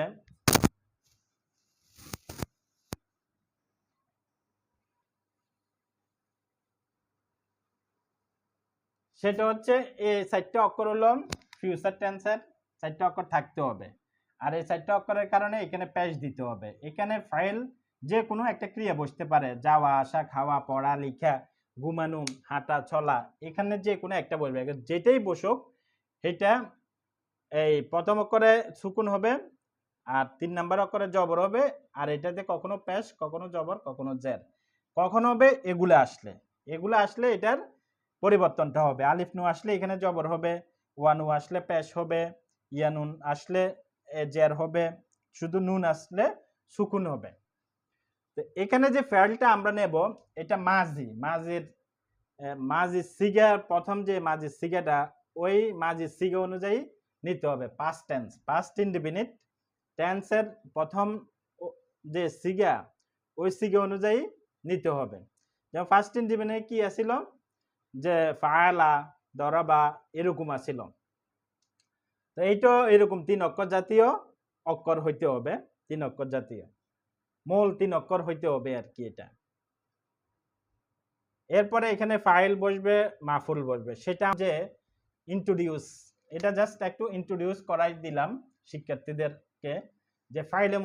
সেটা হচ্ছে এই 4টা অক্ষর হলো ফিউচার টেন্সের, 4টা অক্ষর থাকতে হবে। আর এই 4টা অক্ষরের কারণে এখানে পেশ দিতে হবে। এখানে ফাইল যে কোনো একটা ক্রিয়া বসতে পারে, যাওয়া আসা, খাওয়া, পড়া, লেখা, ঘুমানো, হাঁটা, চলা, এখানে যে কোনো একটা বসবে, যেটাই বসুক এটা এই প্রথম অক্ষরে সুকুন হবে, আর 3 নাম্বার অক্ষরে জবর হবে, আর এটাতে কখনো পেশ, কখনো জবর, কখনো জের, কখনো হবে এগুলা আসলে এটার পরিবর্তনটা হবে। আলিফ নু আসলে এখানে জবর হবে, ওয়ানু আসলে পেশ হবে, ইয়ানুন আসলে জের হবে, শুধু নুন আসলে সুকুন হবে। তো এখানে যে ফেলটা আমরা নেব এটা মাজির সিগা, প্রথম যে মাজির সিগাটা ওই মাজির সিগা অনুযায়ী নিতে হবে। পাস্ট ইনডিফিনিট টেন্সের প্রথম যে সিগা ওই সিগা অনুযায়ী নিতে হবে। যেমন ফার্স্ট ইনডিফিনিট কি আছিল, যে ফাআলা, দরাবা এরকম আছিল। তো এইটা এরকম 3 অক্ষর জাতীয় অক্ষর হইতে হবে, 3 অক্ষর জাতীয় মূল 3 অক্ষর হইতে হবে আর কি এটা। এরপরে এখানে ফাইল বসবে, মাফুল বসবে, সেটা যে ইন্ট্রোডিউস, এটা জাস্ট একটু ইন্ট্রোডিউস করাই দিলাম শিক্ষার্থীদেরকে, যে ফাইলে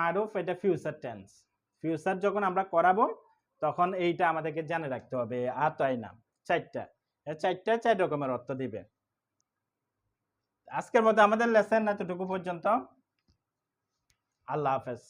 মারুফ এটা ফিউচার টেন্স। ফিউচার যখন আমরা করাবো তখন এইটা আমাদেরকে জেনে রাখতে হবে, তাই না। 4টা 4 রকমের অর্থ দিবে। আজকের মতো আমাদের লেসন এতটুকু পর্যন্ত। আল্লাহ হাফেজ।